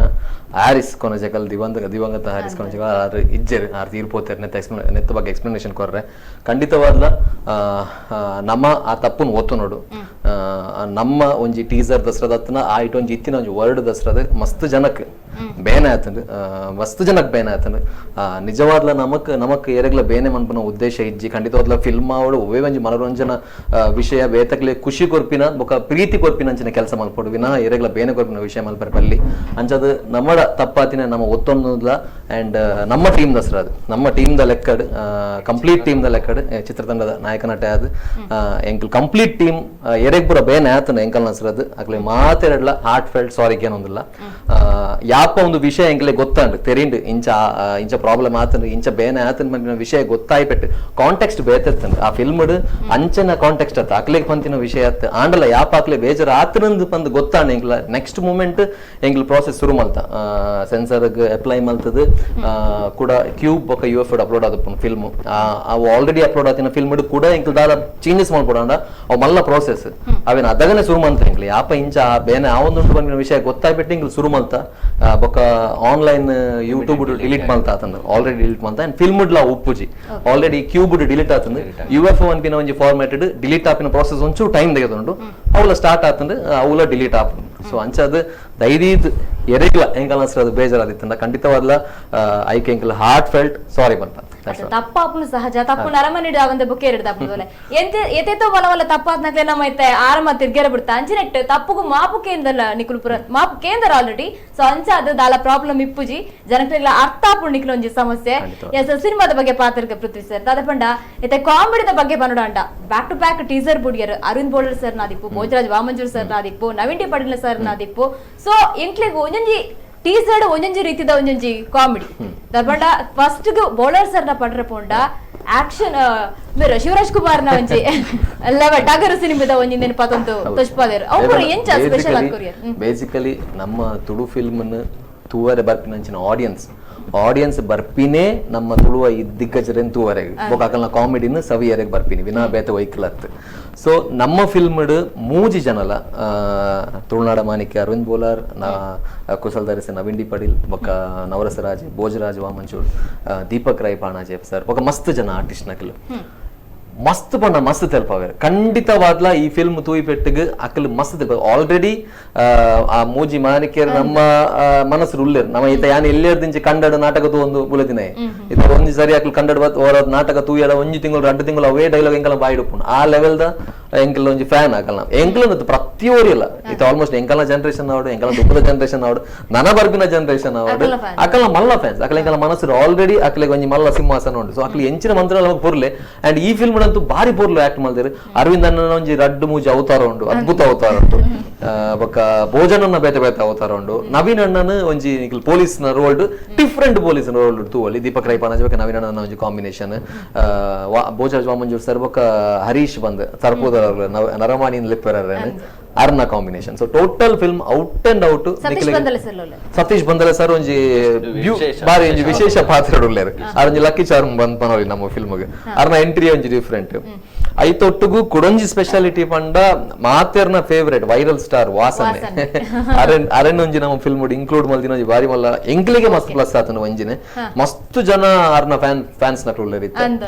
ಹ್ಯಾರಿಸ್ ಕೊನಜಕಲ್ ದಿವಂಗತ ಹ್ಯಾರಿಸ್ ಕೊನಜಕಲ್ ಆರು ಇಜ್ಜೆರ್ ಆರು ತೀರ್ಪೋತಾರೆ ನೆತ್ತ ಬಗ್ಗೆ ಎಕ್ಸ್ಪ್ಲನೇಷನ್ ಕೊರ್ರೆ ಖಂಡಿತವಾದ್ಲ ನಮ್ಮ ಆ ತಪ್ಪನ್ ಓತು ನೋಡು. ನಮ್ಮ ಒಂಜಿ ಟೀಸರ್ ದಸರಾದತ್ತನ ಆಯ್ತು ಒಂಜಿ ಇತ್ತಿನ ಒಂಜಿ ವರ್ಡ್ ದಸರಾದ ಮಸ್ತ್ ಜನಕ್ ಬೇನೆ ಆತಂಡ್ ಮಸ್ತ್ ಜನಕ್ ಬೇನೆ ಆತಂಡ್. ನಿಜವಾದ್ಲ ನಮಕ್ ಏರೆಗ್ಲ ಬೇನೆ ಮನ್ಪನ ಉದ್ದೇಶ ಇಜ್ಜಿ ಖಂಡಿತವಾದ್ಲ ಫಿಲ್ಮ್ ಅವಳು ಒವ್ವೇ ಒಂಜಿ ಮನೋರಂಜನ ವಿಷಯ ಬೇತಕ್ಲೆ ಖುಷಿ ಕೊರ್ಪಿನ ಬೊಕ ಪ್ರೀತಿ ಕೊರ್ಪಿನ ಅಂಚಿನ ಕೆಲಸ ಮಲ್ಪಡು ವಿನ ಏರೆಗ್ಲ ಬೇನೆ ಕೊರ್ಪಿನ ವಿಷಯ ಮಲ್ಪರ ಬಲ್ಲಿ ಅಂಚದ ನಮ್ಮಡ ತಪ್ಪಾತಿನ ನಮ್ಮ ಒತ್ತೊಂದುಲ ಅಂಡ್ ನಮ್ಮ ಟೀಮ್ ದಸರಾದ ನಮ್ಮ ಟೀಮ್ ದ ಲೆಕ್ಕಡ್ ಕಂಪ್ಲೀಟ್ ಟೀಮ್ ದ ಲೆಕ್ಕಡ್ ಚಿತ್ರತಂಡದ ನಾಯಕ ನಟ ಆದ ಎಂಕಲ್ ಕಂಪ್ಲೀಟ್ ಟೀಮ್ ಎರೆಗ್ ಪುರ ಬೇನೆ ಆತನ ಎಂಕಲ್ ನಸರದ್ ಅಕ್ಲೆ ಮಾತೆರಡ್ಲ ಹಾರ್ಟ್ ಫೆಲ್ಟ್ ಸಾರಿ ಏನೊಂದಿಲ್ಲ. ಯಾಪ ಒಂದು ವಿಷಯ ಎಂಕ್ಲೆ ಗೊತ್ತಂಡ್ ತೆರಿಂಡ್ ಇಂಚ ಪ್ರಾಬ್ಲಮ್ ಆತಂಡ್ ಇಂಚ ಬೇನೆ ಆತಂಡ್ ಮನ್ಪಿನ ವಿಷಯ ಗೊತ್ತಾಯ್ಪೆಟ್ಟು ಕಾಂಟೆಕ್ಸ್ಟ್ ಬೇತಂಡ್ ಆ ಫಿಲ್ಮ್ ಅಂಚನ ಕಾಂಟೆಕ್ಸ್ಟ್ ಆತ ಅಕ್ಲೆಗ್ ಪಂತಿನ ವಿಷಯ ಆತ ಆಂಡಲ ಯಾಪ ಅಕ್ಲೆ ಬೇಜಾರ ಆತನಂದ್ ಪಂದ್ ಗೊತ್ತಾಂಡ್ ಎಂಕ್ಲ ನೆಕ್ಸ್ಟ್ ಮೂಮೆಂಟ್ ಎಂಕ್ಲ ಪ್ರಾಸೆಸ್ ಶುರು ಮಲ್ತ ಸೆನ್ಸರ್ ಅಪ್ಲೈ ಮಲ್ತದ ಕೂಡ ಕ್ಯೂಬ್ ಬೊಕ UF ಅಪ್ಲೋಡ್ ಆದ ಫಿಲ್ಮ್ ಅವು ಆಲ್ರೆಡಿ ಅಪ್ಲೋಡ್ ಆತಿನ ಫಿಲ್ಮ್ ಕೂಡ ಎಂಕ್ಲ ದಾಲ ಚೇಂಜಸ್ ಮಾಡ್ಕೊಡಂಡ ಅವ್ ಮಲ್ಲ ಪ್ರಾಸೆಸ್ ಅವೇನ ಅದಗನೆ ಶುರು ಮಲ್ತ ಎಂಕ್ಲ ಯಾಪ ಇಂಚ ಬೇನೆ ಆ ಒಂದು ಬಂದಿನ ವಿಷಯ ಗೊತ್ತಾಯ್ಬಿಟ್ಟು ಎಂಕ್ಲ ಶುರು ಮಲ್ತ ಬೊಕ ಆನ್ಲೈನ್ ಯೂಟ್ಯೂಬ್ ಡಿಲೀಟ್ ಮಲ್ತ ಆತಂದ ಆಲ್ರೆಡಿ ಡಿಲೀಟ್ ಮಲ್ತ ಅಂಡ್ ಫಿಲ್ಮ್ ಲ ಉಪ್ಪುಜಿ ಆಲ್ರೆಡಿ ಕ್ಯೂಬ್ ಡಿಲೀಟ್ ಆತಂದ UF ಅನ್ಪಿನ ಒಂಜಿ ಫಾರ್ಮ್ಯಾಟೆಡ್ ಡಿಲೀಟ್ ಆಪಿನ ಪ್ರಾಸೆಸ್ ಒಂಚೂರು ಟೈಮ್ ತೆಗೆದುಂಡು ಅವಳ ಸ್ಟಾರ್ಟ್ ಆತಂದ ಅವಳ ಡಿಲೀಟ್ ಆಪ್. ಸೊ ಅಂಚದ ಧೈರ್ಯದ ಎರೆಗ್ಲ ಎಂಕಲ್ ಅನ್ಸದ ಬೇಜಾರಾದಿತ್ತಂಡ ಖಂಡಿತವಾದ್ಲ ಐಕೆ ಎಂಕಲ್ ಹಾರ್ಟ್ ಫೆಲ್ಟ್ ಸಾರಿ ಬಂತ ತಪ್ಪಾಪುನು ಸಹಜ ತಪ್ಪುನ ಅರಮನೆಡು ಅವಂದ ಬುಕ್ಕೆ ಎರಡು ತಪ್ಪುದೋಲೆ ಎತ್ತೇತೋ ಬಲವಲ್ಲ ತಪ್ಪಾದ್ನಕ್ಲೆ ನಮ್ಮ ಐತೆ ಆರಮ ತಿರ್ಗೇರ ಬಿಡ್ತಾ ಅಂಚಿನೆಟ್ಟು ತಪ್ಪುಗು ಮಾಪು ಕೇಂದ್ರಲ್ಲ ನಿಕುಲ್ಪುರ ಮಾಪು ಕೇಂದ್ರ ಆಲ್ರೆಡಿ. ಸೊ ಅಂಚ ಅದು ದಾಲ ಪ್ರಾಬ್ಲಮ್ ಇಪ್ಪುಜಿ ಜನಕ್ಲೆಗ್ಲ ಅರ್ಥ ಆಪುಂಡು ನಿಕ್ಲ ಒಂಜಿ ಸಮಸ್ಯೆ. ಎಸ್ ಸಿನಿಮಾದ ಬಗ್ಗೆ ಪಾತ್ರಕ್ಕೆ ಪೃಥ್ವಿ ಸರ್ ದಾದ ಪಂಡ ಇತ್ತೆ ಕಾಮಿಡಿದ ಬಗ್ಗೆ ಬನ್ನೋಡ ಬ್ಯಾಕ್ ಟು ಬ್ಯಾಕ್ ಟೀಸರ್ ಬುಡಿಯರು ಅರವಿಂದ್ ಬೋಳರ್ ಸರ್ ನಾದಿಪ್ಪು, ಭೋಜರಾಜ್ ವಾಮಂಜೂರ್ ಸರ್ ನಾದಿಪ್ಪು, ನವೀನ್ ಟಿ ಪಾಟೀಲ್ ಸರ್ ನಾದಿಪ್ಪು. ಸೊ ಎಂಕ್ಲೆಗ್ ಒಂಜೊಂಜಿ ಟೀಸರ್ ಒಂಜೊಂಜಿ ರೀತಿದ ಒಂಜೊಂಜಿ ಕಾಮಿಡಿ ದರ್ಬಂಡ ಫಸ್ಟ್ ಬೋಳರ್ ಸರ್ ನ ಪಡ್ರೆ ಪೋಂಡ ಆಕ್ಷನ್ ಬೇರೆ ಶಿವರಾಜ್ ಕುಮಾರ್ ನ ಒಂಜಿ ಟಗರು ಸಿನಿಮಾದ ಒಂಜಿ ನೆನಪಾತಂತು ತುಷ್ಪಾದೇರು ಅವ್ರು ಎಂಚ ಸ್ಪೆಷಲ್ ಆಕೋರಿಯರ್. ಬೇಸಿಕಲಿ ನಮ್ಮ ತುಳು ಫಿಲ್ಮ್ ತೂವರೆ ಬರ್ಪಿನಂಚಿನ ಆಡಿಯನ್ಸ್ ಬರ್ಪಿನೇ ನಮ್ಮ ತುಳುವ ದಿಗ್ಗಜರೆನ್ ತೂವರೆಗೆ ಬೊಕ ಅಕಲ್ನ ಕಾಮಿಡಿನ ಸವಿಯರೆಗೆ ಬರ್ಪಿನಿ ವಿನಾ ಬೇತೆ ವೈಕಲತ್. ಸೊ ನಮ್ಮ ಫಿಲ್ಮ್ಡ್ ಮೂಜಿ ಜನಲ ತುಳುನಾಡ ಮಾಣಿಕ್ಯ ಅರವಿಂದ್ ಬೋಲಾರ್ ಕುಶಲ್ ಧರಿಸಿ ನವೀನ್ ಡಿ ಪಡೀಲ್ ಬೊಕ್ಕ ನವರಸರಾಜ್ ಭೋಜರಾಜ್ ವಾಮಂಚೂಡ್ ದೀಪಕ್ ರೈ ಪಾಣಾಜೆ ಸರ್ ಬೊಕ್ಕ ಮಸ್ತ್ ಜನ ಆರ್ಟಿಸ್ಟ್ ನಕಲು ಮಸ್ತ್ ಪಂಡ ಮಸ್ತ್ ತೆಲ್ಪವೇರು ಖಂಡಿತವಾದ್ಲ ಈ ಫಿಲ್ಮ್ ತೂಯಿ ಪೆಟ್ಟಿಗೆ ಅಕ್ಕಲು ಮಸ್ತ್ ತೆಲ್ಪ ಆಲ್ರೆಡಿ ಆ ಮೂಜಿ ಮಾಣಿಕ್ಯರ್ ನಮ್ಮ ಮನಸ್ಸು ಉಳ್ಳೇರು ನಮ್ಮ ಈತ ಯಾನ್ ಎಲ್ಲೇರ್ದಿಂಚಿ ಕನ್ನಡ ನಾಟಕ ಒಂದು ಬುಲದಿನೇ ಇತ ಒಂಜಿ ಸರಿ ಅಕ್ಕಲು ಕನ್ನಡ ಓರ ನಾಟಕ ತೂಯಡ ಒಂಜಿ ತಿಂಗಳು 2 ತಿಂಗಳು ಅವೇ ಡೈಲಾಗ್ ಎಂಕಲ ಬಾಯಿಡುಪ್ಪುಂಡು ಆ ಲೆವೆಲ್ ದ ಎಂಕಲ್ ಒಂಜಿ ಫ್ಯಾನ್ ಆಕಲ್ಲ ಎಂಕಲ ಪ್ರತಿಯೊರಿಲ್ಲ ಇತ ಆಲ್ಮೋಸ್ಟ್ ಎಂಕಲ್ನ ಜನರೇಷನ್ ಆವಡು ಎಂಕಲ ದುಃಖದ ಜನರೇಷನ್ ಆವಡು ನನ ಬರ್ಬಿನ ಜನರೇಷನ್ ಆವಡು ಅಕ್ಕಲ ಮಲ್ಲ ಫ್ಯಾನ್ಸ್ ಅಕ್ಕಲ ಎಂಕಲ ಮನಸ್ಸು ಆಲ್ರೆಡಿ ಅಕ್ಕಲಿಗೆ ಒಂಜಿ ಮಲ್ಲ ಸಿಂಹಾಸನ ಉಂಟು ಸೊ ಅಕ್ಕಲಿ ಎಂಚಿನ ಮಂತ್ರ ನಮಗೆ ಪುರ್ಲೆ ಅಂಡ್ ಈ ಫಿಲ್ಮ್ ಅಂತೂ ಬಾರಿ ಪೂರ್ಲು ಆಕ್ಟ್ ಮಾಡಿದ್ರು ಅರವಿಂದ್ ಅಣ್ಣನ ಒಂಜಿ ರಡ್ಡು ಮೂಜಿ ಅವತಾರ ಉಂಟು ಅದ್ಭುತ ಅವತಾರ ಉಂಟು ಬೊಕ್ಕ ಭೋಜನನ್ನ ಬೇತೆ ಬೇತೆ ಅವತಾರ ಉಂಟು ನವೀನ್ ಅಣ್ಣನ ಒಂಜಿ ಪೊಲೀಸ್ ನ ರೋಲ್ ಡಿಫ್ರೆಂಟ್ ಪೊಲೀಸ್ ರೋಲ್ ತೂವಲ್ಲಿ ದೀಪಕ್ ರೈ ಪಾಣಾಜ್ ಬೊಕ್ಕ ನವೀನ್ ಅಣ್ಣನ ಒಂಜಿ ಕಾಂಬಿನೇಷನ್ ಭೋಜರಾಜ್ ವಾಮಂಜೂರ್ ಸರ್ ಬೊಕ್ಕ ಹರೀಶ್ ಬಂದ್ ಸರ್ಪೋದರ್ ನರಮಾಣಿನ ಲಿಪ್ಪೆರರೇನು ಅರ್ನ combination so total film out and out Satish Bandale sir ಒಂಜಿ ಬಾರಿ ಒಂಜಿ ವಿಶೇಷ ಪಾತ್ರ ಉಳ್ಳೇರು ಅರೊಂಜಿ ಲಕ್ಕಿ ಚಾರ್ಮ್ ಬಂದ್ ಪನೋಲಿ ನಮ್ಮ ಫಿಲ್ಮ್ಗೆ ಅರ್ನ ಎಂಟ್ರಿ ಒಂಜಿ ಡಿಫ್ರೆಂಟ್ ಐತೊಟ್ಟುಗು ಕುಡೊಂಜಿ ಸ್ಪೆಷಾಲಿಟಿ ಪಂಡ ಮಾತೆರ್ನ ಫೇವರೇಟ್ ವೈರಲ್ ಸ್ಟಾರ್ ವಾಸನೆ ಅರೆನ್ ಒಂಜಿ ನಮ್ಮ ಫಿಲ್ಮ್ ಇನ್ಕ್ಲೂಡ್ ಮಲ್ದಿನ ಒಂಜಿ ಬಾರಿ ಮಲ್ಲ ಎಂಕ್ಲಿಗೆ ಮಸ್ತ್ ಪ್ಲಸ್ ಆತನ ಒಂಜಿನೆ ಮಸ್ತ್ ಜನ ಅರ್ನ ಫ್ಯಾನ್ಸ್ ನಟ ಉಳ್ಳೇರು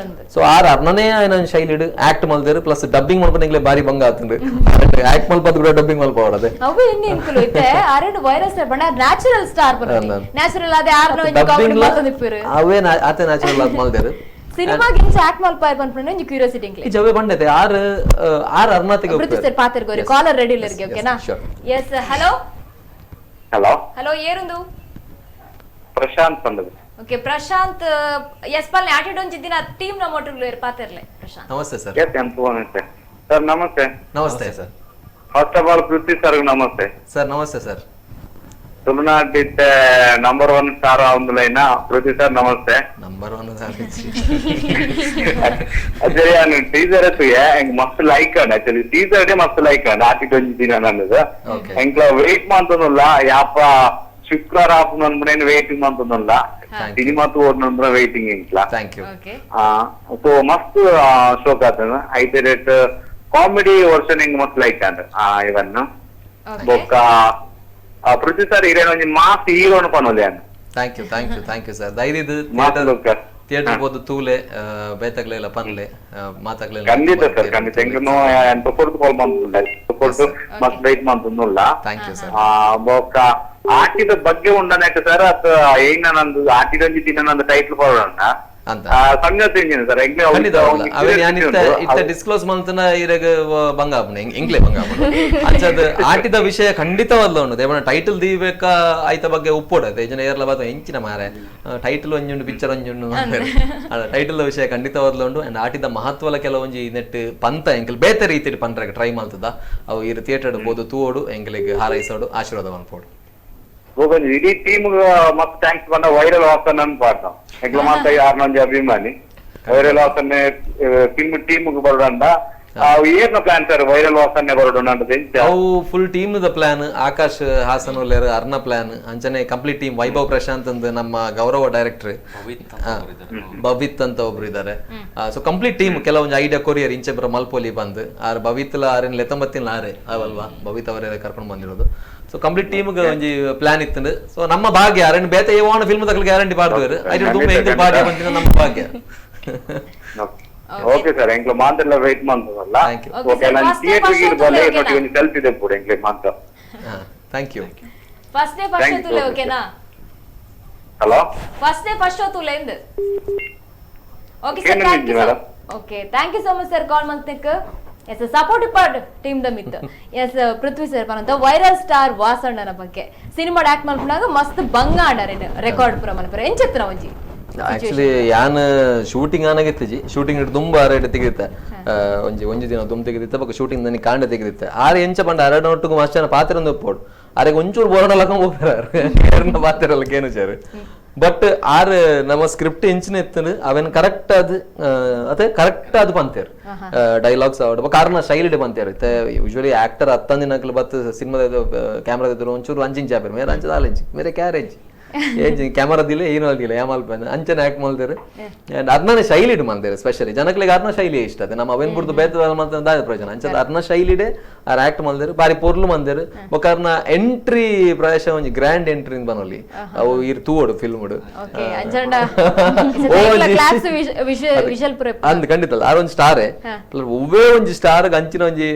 ಸೊ ಅರ್ನನೇ ಆಯ್ನ ಶೈಲಿಡ್ ಆಕ್ಟ್ ಮಲ್ದೇರು ಪ್ಲಸ್ ಡಬ್ಬಿಂಗ್ ಮಾಡ್ಕೊಂಡು ಬಾರಿ ಬಂಗ ಆತಂಡು ಆಕ್ಟ್ ಮಲ್ಪ ಕೂಡ ಡಬ್ಬಿಂಗ್ ಮಲ್ಪ ಅವಡದೆ ಅವು ಎన్ని ఇంకులు అయితే ఆరెండు వైరస్ బణ న్యాచురల్ స్టార్ బర్ని న్యాచురల్ అదే ఆర్నో ఇంక కామెడీ ಮಾಡ್ತಾ ಇಪ್ಪರು ಅವೇ ಆತೆ ನ್ಯಾಚುರಲ್ ಆಗಿ ಮಲ್ದೇರು ಸಿನಿಮಾ ಗಿಂಚ ಆಕ್ಟ್ ಮಲ್ಪ ಬನ್ಪನೆ ಒಂಜಿ ಕ್ಯೂರಿಯಾಸಿಟಿ ಇಂಕ್ಲೆ ಜವೆ ಬಂಡತೆ ಆರ್ ಅರ್ನಾತಿಗೆ ಪ್ರತಿ ಸರ್ ಪಾತರ್ ಗೋರಿ ಕಾಲರ್ ರೆಡಿ ಇಲ್ಲರ್ಗೆ ಓಕೆನಾ ಎಸ್ ಹಲೋ ಹಲೋ ಏರುಂದು ಪ್ರಶಾಂತ್ ಬಂದದು ಓಕೆ ಪ್ರಶಾಂತ್ ಎಸ್ ಪಲ್ನೆ ಆಟಿಡ್ ಒಂಜಿ ದಿನ ಟೀಮ್ ನ ಮೋಟರ್ಲು ಪಾತರ್ಲೆ ಪ್ರಶಾಂತ್ ನಮಸ್ತೆ ಸರ್ ಎಸ್ ನಮಸ್ತೆ ಸರ್ ನಮಸ್ತೆ ನಮಸ್ತೆ sir first of all Prithvi sir ನಮಸ್ತೆ ಸರ್ ನಮಸ್ತೆ ಸರ್ ತುಳುನಾಡು ನಂಬರ್ 1 ಸ್ಟಾರ್ ಆಂದುಲೈನ ಪೃಥ್ವಿ ಸರ್ ನಮಸ್ತೆ ನಂಬರ್ 1 ಅದೇ ನಾನು ಟೀಸರ್ ಹೆಂಗ್ ಮಸ್ತ್ ಲೈಕ್ ಅಂಡ್ ಆಕ್ಚುಲಿ ಟೀಸರ್ ಮಸ್ತ್ ಲೈಕ್ ಅಂಡ್ ಆಟಿ 20 ದಿನ ನನ್ನದು ಹೆಂಗ್ ವೇಟ್ ಮಾಡ್ತನಲ್ಲ ಯಾಪ ಶುಕ್ರವಾರ ಆಪುನ ವೇಟಿಂಗ್ ಮಾಡ್ತನಲ್ಲ ಸಿನಿಮಾ ತೋರ್ನಂದ್ರ ವೇಟಿಂಗ್ ಇಂಕ್ಲ ಥ್ಯಾಂಕ್ ಯು ಸೊ ಮಸ್ತ್ ಶೋಕ್ ಆತನ ಐತೆ ರೇಟ್ ಕಾಮಿಡಿ ವರ್ಷನ್ ಹಿಂಗ್ ಮಸ್ತ್ ಲೈಕ್ ಅಂಡ್ ಇವನ್ ಬೊಕ್ಕ ಪೃಥ್ವಿ ಸರ್ ಇರೇನ ಒಂಜಿ ಮಾಸ್ ಹೀರೋನು ಪನೋಲಿ ಅನ್ನ ಥ್ಯಾಂಕ್ ಯು ಸರ್ ಧೈರ್ಯದ ಥಿಯೇಟರ್ ಬೋದು ತೂಲೆ ಬೇತಗ್ಲೆಲ್ಲ ಪನ್ಲೆ ಮಾತಾಗ್ಲೆ ಖಂಡಿತ ಸರ್ ಖಂಡಿತ ಹೆಂಗನು ಎಂತ ಕೊಡ್ತು ಕಾಲ್ ಮಾಡ್ತುಂಡ ಕೊಡ್ತು ಮಸ್ತ್ ವೈಟ್ ಮಾಡ್ತುಂಡುಲ್ಲ ಥ್ಯಾಂಕ್ ಯು ಸರ್ ಬೊಕ್ಕ ಆಟಿದ ಬಗ್ಗೆ ಉಂಡನೆಟ್ ಸರ್ ಅತ್ ಏನ ನಂದು ಆಟಿದೊಂಜಿ ದಿನ ನಂದು ಟೈಟ್ಲ್ ಕೊಡೋಣ ಅಂತ ಸಂಗತಿ ಸರ್ ಇತ್ತ ಡಿಸ್ಕ್ಲೋಸ್ ಮಂತನ ಇರಗ ಬಂಗಾಪನೆ ಇಂಗ್ಲೆ ಬಂಗಾಪನೆ ಅಂಚದ ಆಟಿದ ವಿಷಯ ಖಂಡಿತವಲ್ಲ ಉಂಡು ದೇವನ ಟೈಟಲ್ ದೀಬೇಕ ಆಯ್ತ ಬಗ್ಗೆ ಉಪ್ಪೋಡದೆ ಜನ ಏರ್ಲ ಬಾತ ಎಂಚಿನ ಮಾರೆ ಟೈಟಲ್ ಒಂಜುಂಡು ಪಿಕ್ಚರ್ ಒಂಜುಂಡು ಟೈಟಲ್ ವಿಷಯ ಖಂಡಿತವಲ್ಲ ಉಂಡು ಅಂಡ್ ಆಟಿದ ಮಹತ್ವಲ ಕೆಲವೊಂಜಿ ನೆಟ್ ಪಂತ ಎಂಕಲ್ ಬೇತೆ ರೀತಿ ಪಂಡ್ರಾಗ ಟ್ರೈ ಮಾಡ್ತದ ಅವು ಇರು ಥಿಯೇಟರ್ ಬೋದು ತೂವೋಡು ಎಂಕಲಿಗೆ ಹಾರೈಸೋಡು ಆಶೀರ್ವಾದ ಅನ್ಪೋಡು ಇಡೀ ಟೀಮ್ ಮಸ್ತ್ ಥ್ಯಾಂಕ್ಸ್ ಬಂದ ವೈರಲ್ ವಾಸನ್ ಅಂತ ಪಾಡ್ತ ಹೆಗ್ಲ ಮಾತ ಯಾರ್ನೊಂಜಿ ಅಭಿಮಾನಿ ವೈರಲ್ ವಾಸನ್ನೆ ಟೀಮ್ ಬರೋಡಂಡ ಏನ ಪ್ಲಾನ್ ಸರ್ ವೈರಲ್ ವಾಸನ್ನೆ ಬರೋಣ ಅವು ಫುಲ್ ಟೀಮ್ ದ ಪ್ಲಾನ್ ಆಕಾಶ್ ಹಾಸನ್ ಒಲ್ಲೇರು ಅರ್ನ ಪ್ಲಾನ್ ಅಂಚನೆ ಕಂಪ್ಲೀಟ್ ಟೀಮ್ ವೈಭವ್ ಪ್ರಶಾಂತ್ ಅಂತ ನಮ್ಮ ಗೌರವ ಡೈರೆಕ್ಟರ್ ಭವಿತ್ ಅಂತ ಒಬ್ರು ಇದಾರೆ ಸೊ ಕಂಪ್ಲೀಟ್ ಟೀಮ್ ಕೆಲವೊಂದು ಐಡಿಯಾ ಕೊರಿಯರ್ ಇಂಚೆಬ್ರ ಮಲ್ಪೋಲಿ ಬಂದು ಆರ್ ಭವಿತ್ಲ ಆರೇನ್ 19 ಆರೆ ಅವಲ್ವಾ ಭವಿತ್ ಅವರೇ ಕರ್ಕೊಂಡು ಬಂದಿರೋದು ಸೊ ಕಂಪ್ಲೀಟ್ ಟೀಮ್ ಒಂಜಿ ಪ್ಲಾನ್ ಇತ್ತು ಸೊ ನಮ್ಮ ಭಾಗ್ಯ ಅರೆಂಡ್ ಬೇತೆ ಏವಾಣ ಫಿಲ್ಮ್ ತಗಲ್ ಗ್ಯಾರಂಟಿ ಪಾಡ್ದವರು ಐದು ದುಂಬೆ ಎಂಕಲ್ ಭಾಗ್ಯ ಬಂದಿನ ನಮ್ಮ ಭಾಗ್ಯ ಓಕೆ ಸರ್ ಎಂಕ್ಲ ಮಾತೆಲ್ಲ ವೇಟ್ ಮಾಡ್ತದಲ್ಲ ಓಕೆ ನಾನು ಥಿಯೇಟರ್ ಗೆ ಇರಬಲ್ಲ ನೋಡಿ ಒಂದು ಸೆಲ್ಫಿ ಇದೆ ಪೂರ ಎಂಕ್ಲೆ ಮಾತ thank you first day first ತುಲೆ ಓಕೆನಾ ಹಲೋ ಫಸ್ಟ್ ಡೇ ಫಸ್ಟ್ ತುಲೆ ಇಂದ okay sir thank you okay thank you so much sir call ಮಂತಕ್ಕೆ ಎಸ್ ಸಪೋರ್ಟಿವ್ ಪಾರ್ಟ್ ಟೀಮ್ ದ ಮಿತ್ ಎಸ್ ಪೃಥ್ವಿ ಸರ್ ಪನಂತ ವೈರಲ್ ಸ್ಟಾರ್ ವಾಸಣ್ಣನ ಬಗ್ಗೆ ಸಿನಿಮಾ ಆಕ್ಟ್ ಮಾಡ್ಕೊಂಡಾಗ ಮಸ್ತ್ ಬಂಗ ಆಡಾರೇನು ರೆಕಾರ್ಡ್ ಪುರ ಮನಪುರ ಎಂಚತ್ರ ಒಂಜಿ ಆಕ್ಚುಲಿ ಯಾನ್ ಶೂಟಿಂಗ್ ಆನಾಗಿತ್ತಜಿ ಶೂಟಿಂಗ್ ಇಟ್ಟು ತುಂಬಾ ಅರೆಡ್ ತೆಗೆದಿತ್ತೆ ಒಂಜಿ ದಿನ ತುಂಬ ತೆಗೆದಿತ್ತೆ ಬೊಕ್ಕ ಶೂಟಿಂಗ್ ನನಗೆ ಕಾಂಡ ತೆಗೆದಿತ್ತೆ ಆರು ಎಂಚ ಪಂಡ ಅರಡೊಟ್ಟಿಗೂ ಮಸ್ತ್ ಪಾತ್ರ ಒಪ್ಪೋಡು ಅರೆಗೆ ಒಂಚೂರು ಬೋರ್ಡಲ್ಲಕ ಹೋಗ್ತಾರ ಪಾತ್ರಲ್ಲ ಕೇನು ಸರ್ ಬಟ್ ಆರ್ ನಮ್ಮ ಸ್ಕ್ರಿಪ್ಟ್ ಎಂಚಿನ ಎತ್ತನು ಅವನ್ ಕರೆಕ್ಟ್ ಅದೇ ಕರೆಕ್ಟ್ ಅದು ಪಂತೇರು ಡೈಲಾಗ್ಸ್ ಅವಡು ಕಾರಣ ಶೈಲಿ ಪಂತೇರು ಯೂಶುವಲಿ ಆಕ್ಟರ್ 10 ದಿನಕ್ಕೆ ಬತ್ತು ಸಿನಿಮಾದ ಕ್ಯಾಮ್ರಾದ ಒಂಚೂರು ಅಂಚಿಂಚ ಆಪೇರು ಮೇರೆ ಅಂಚದ ಆಲೆಂಚಿ ಮೇರೆ ಕ್ಯಾರೇಜ್ ಏನ್ ಕ್ಯಾಮರಾದಿಲ್ಲ ಏನೂ ಅದಿಲ್ಲ ಯಾಮಲ್ಪ ಅಂಚನೆ ಆಕ್ಟ್ ಮಾಡ್ತಾರೆ ಅಂಡ್ ಅದನ್ನ ಶೈಲಿ ಮಾಡ್ತಾರೆ ಸ್ಪೆಷಲಿ ಜನಕ್ಲಿಗೆ ಅರ್ನ ಶೈಲಿ ಇಷ್ಟ ಅದೇ ನಮ್ಮ ಅವೇನ್ ಬಿಡ್ದು ಬೇತ ಮಾಡ್ತಾರೆ ಪ್ರಯೋಜನ ಅಂಚದ ಅರ್ನ ಶೈಲಿಡೆ ಆರ್ ಆಕ್ಟ್ ಮಾಡ್ತಾರೆ ಬಾರಿ ಪೊರ್ಲು ಮಂದಿರು ಬೊಕಾರ್ನ ಎಂಟ್ರಿ ಪ್ರವೇಶ ಒಂಜಿ ಗ್ರ್ಯಾಂಡ್ ಎಂಟ್ರಿ ಬನ್ನೋಲಿ ಅವು ಇರ್ ತೂವಡು ಫಿಲ್ಮ್ ಓಕೆ ಅಂಜಂಡ ಕ್ಲಾಸ್ ವಿಷಲ್ ಪುರ ಅಂದ್ ಖಂಡಿತ ಅಲ್ಲ ಆರ್ ಒಂಜಿ ಸ್ಟಾರೇ ಒವ್ವೇ ಒಂಜಿ ಸ್ಟಾರ್ ಅಂಚಿನ ಒಂಜಿ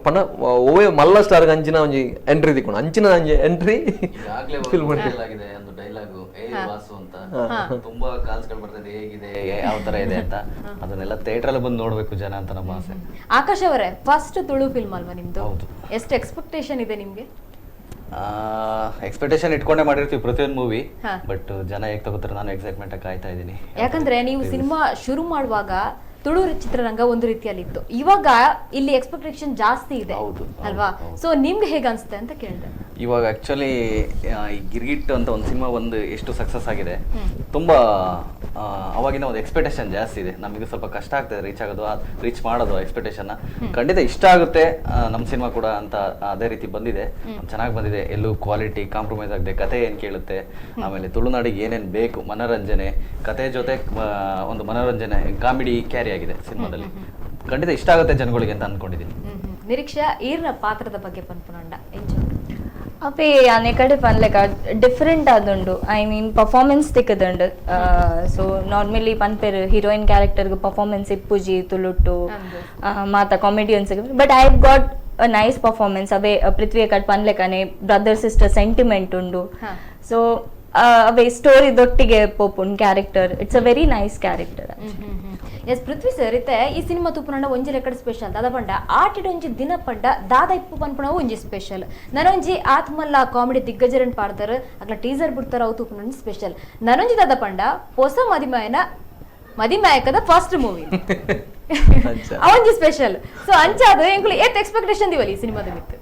ಪನ ಒವ್ವೇ ಮಲ್ಲ ಸ್ಟಾರ್ ಅಂಚಿನ ಒಂಜಿ ಎಂಟ್ರಿ ತಿಕ್ಕೊಂಡು ಅಂಚಿನ ಒಂಜಿ ಎಂಟ್ರಿ ಫಿಲ್ಮ್ ಆಗಿದೆ ಒಂದು ಡೈಲಾಗು ಏ ವಾಸು ಅಂತ ತುಂಬಾ ಕಾಲ್ಸ್ಗಳು ಬರ್ತದೆ ಹೇಗಿದೆ ಯಾವ ತರ ಇದೆ ಅಂತ ಅದನ್ನೆಲ್ಲ ಥಿಯೇಟರ್ ಅಲ್ಲಿ ಬಂದು ನೋಡ್ಬೇಕು ಜನ ಅಂತ ನಮ್ಮ ಆಸೆ. ಆಕಾಶ್ ಅವರೇ ಫಸ್ಟ್ ತುಳು ಫಿಲ್ಮ್ ಅಲ್ವಾ ನಿಮ್ದು? ಹೌದು. ಎಷ್ಟು ಎಕ್ಸ್ಪೆಕ್ಟೇಷನ್ ಇದೆ ನಿಮ್ಗೆ? ಎಕ್ಸ್ಪೆಕ್ಟೇಷನ್ ಇಟ್ಕೊಂಡೇ ಮಾಡಿರ್ತೀವಿ ಪ್ರತಿಯೊಂದು ಮೂವಿ, ಬಟ್ ಜನ ಹೇಗೆ ತಗೋತಾರೆ ನಾನು ಎಕ್ಸೈಟ್ಮೆಂಟ್ ಆಗಿ ಕಾಯ್ತಾ ಇದ್ದೀನಿ. ಯಾಕಂದ್ರೆ ನೀವು ಸಿನಿಮಾ ಶುರು ಮಾಡುವಾಗ ತುಳು ಚಿತ್ರರಂಗ ಒಂದು ರೀತಿಯಲ್ಲಿ ಇತ್ತು, ಇವಾಗ ಇಲ್ಲಿ ಎಕ್ಸ್ಪೆಕ್ಟೇಷನ್ ಜಾಸ್ತಿ ಇದೆ ಅಲ್ವಾ? ಸೊ ನಿಮ್ಗೆ ಹೇಗೆ ಅನ್ಸುತ್ತೆ ಅಂತ ಕೇಳಿದೆ. ಇವಾಗ ಆಕ್ಚುಲಿ ಈ ಗಿರ್ಗಿಟ್ ಅಂತ ಒಂದು ಸಿನಿಮಾ ಒಂದು ಎಷ್ಟು ಸಕ್ಸಸ್ ಆಗಿದೆ, ತುಂಬಾ ಅವಾಗಿನ ಒಂದು ಎಕ್ಸ್ಪೆಕ್ಟೇಷನ್ ಜಾಸ್ತಿ ಇದೆ. ನಮಗೆ ಸ್ವಲ್ಪ ಕಷ್ಟ ಆಗ್ತದೆ ರೀಚ್ ಮಾಡೋದು ಎಕ್ಸ್ಪೆಕ್ಟೇಷನ್. ಖಂಡಿತ ಇಷ್ಟ ಆಗುತ್ತೆ ನಮ್ಮ ಸಿನಿಮಾ ಕೂಡ ಅಂತ ಅದೇ ರೀತಿ ಬಂದಿದೆ, ಚೆನ್ನಾಗಿ ಬಂದಿದೆ. ಎಲ್ಲೂ ಕ್ವಾಲಿಟಿ ಕಾಂಪ್ರಮೈಸ್ ಆಗದೆ, ಕತೆ ಏನ್ ಕೇಳುತ್ತೆ, ಆಮೇಲೆ ತುಳುನಾಡಿಗೆ ಏನೇನ್ ಬೇಕು ಮನೋರಂಜನೆ, ಕತೆ ಜೊತೆ ಒಂದು ಮನೋರಂಜನೆ ಕಾಮಿಡಿ ಕ್ಯಾರಿ ಆಗಿದೆ ಸಿನಿಮಾದಲ್ಲಿ. ಖಂಡಿತ ಇಷ್ಟ ಆಗುತ್ತೆ ಜನಗಳಿಗೆ ಅಂತ ಅನ್ಕೊಂಡಿದ್ದೀನಿ. ನಿರೀಕ್ಷಾ ಈರ್ನ ಪಾತ್ರದ ಬಗ್ಗೆ ಪನ್ಪುನಂಡ ಅಪ್ಪಿ ಅನೆ ಕಡೆ ಪನ್ಲೆಕ ಡಿಫ್ರೆಂಟ್ ಆದುಂಡು. ಐ ಮೀನ್ ಪರ್ಫಾರ್ಮೆನ್ಸ್ ತಿಕ್ಕದುಂಡು. ಸೊ ನಾರ್ಮಲಿ ಪನ್ಪೇರು ಹೀರೋಯಿನ್ ಕ್ಯಾರೆಕ್ಟರ್ಗೆ ಪರ್ಫಾರ್ಮೆನ್ಸ್ ಇಪ್ಪುಜಿ ತುಳುಟ್ಟು ಮಾತ comedians, but I have got a nice performance. ಅವೇ ಪೃಥ್ವಿ ಕಟ್ ಪನ್ಲೆಕನೆ ಬ್ರದರ್ ಸಿಸ್ಟರ್ ಸೆಂಟಿಮೆಂಟ್ ಉಂಡು. ಸೊ ಅವೇ ಸ್ಟೋರಿ ದೊಟ್ಟಿಗೆ ಪೋಪುನ್ character, it's a very nice character. Yes Prithvi sir ಇತ್ತೆ ಈ ಸಿನಿಮಾ ತೂಪುನಂಡ ಒಂಜಿ ರೆಕಡ್ ಸ್ಪೆಷಲ್ ದಾದ ಪಂಡ ಆಟಿಡ್ ಒಂಜಿ ದಿನ ಪಂಡ ದಾದ ಇಪ್ಪು ಪನ್ಪುಣ ಒಂಜಿ ಸ್ಪೆಷಲ್ ನನೊಂಜಿ ಆತ್ಮಲ್ಲ ಕಾಮಿಡಿ ದಿಗ್ಗಜರನ್ ಪಾಡ್ತಾರ ಅಗ್ಲ ಟೀಸರ್ ಬಿಡ್ತಾರ ಅವು ತೂಪುನಂಡ ಸ್ಪೆಷಲ್ ನನೊಂಜಿ ದಾದ ಪಂಡ ಹೊಸ ಮದಿಮಾಯಕದ ಫಸ್ಟ್ ಮೂವಿ ಅವೊಂಜಿ ಸ್ಪೆಷಲ್. ಸೊ ಅಂಚಾದ ಎಂಕ್ಲು ಏತ್ ಎಕ್ಸ್ಪೆಕ್ಟೇಷನ್ ದಿವಲಿ ಈ ಸಿನಿಮಾದ ಮಿತ್ತು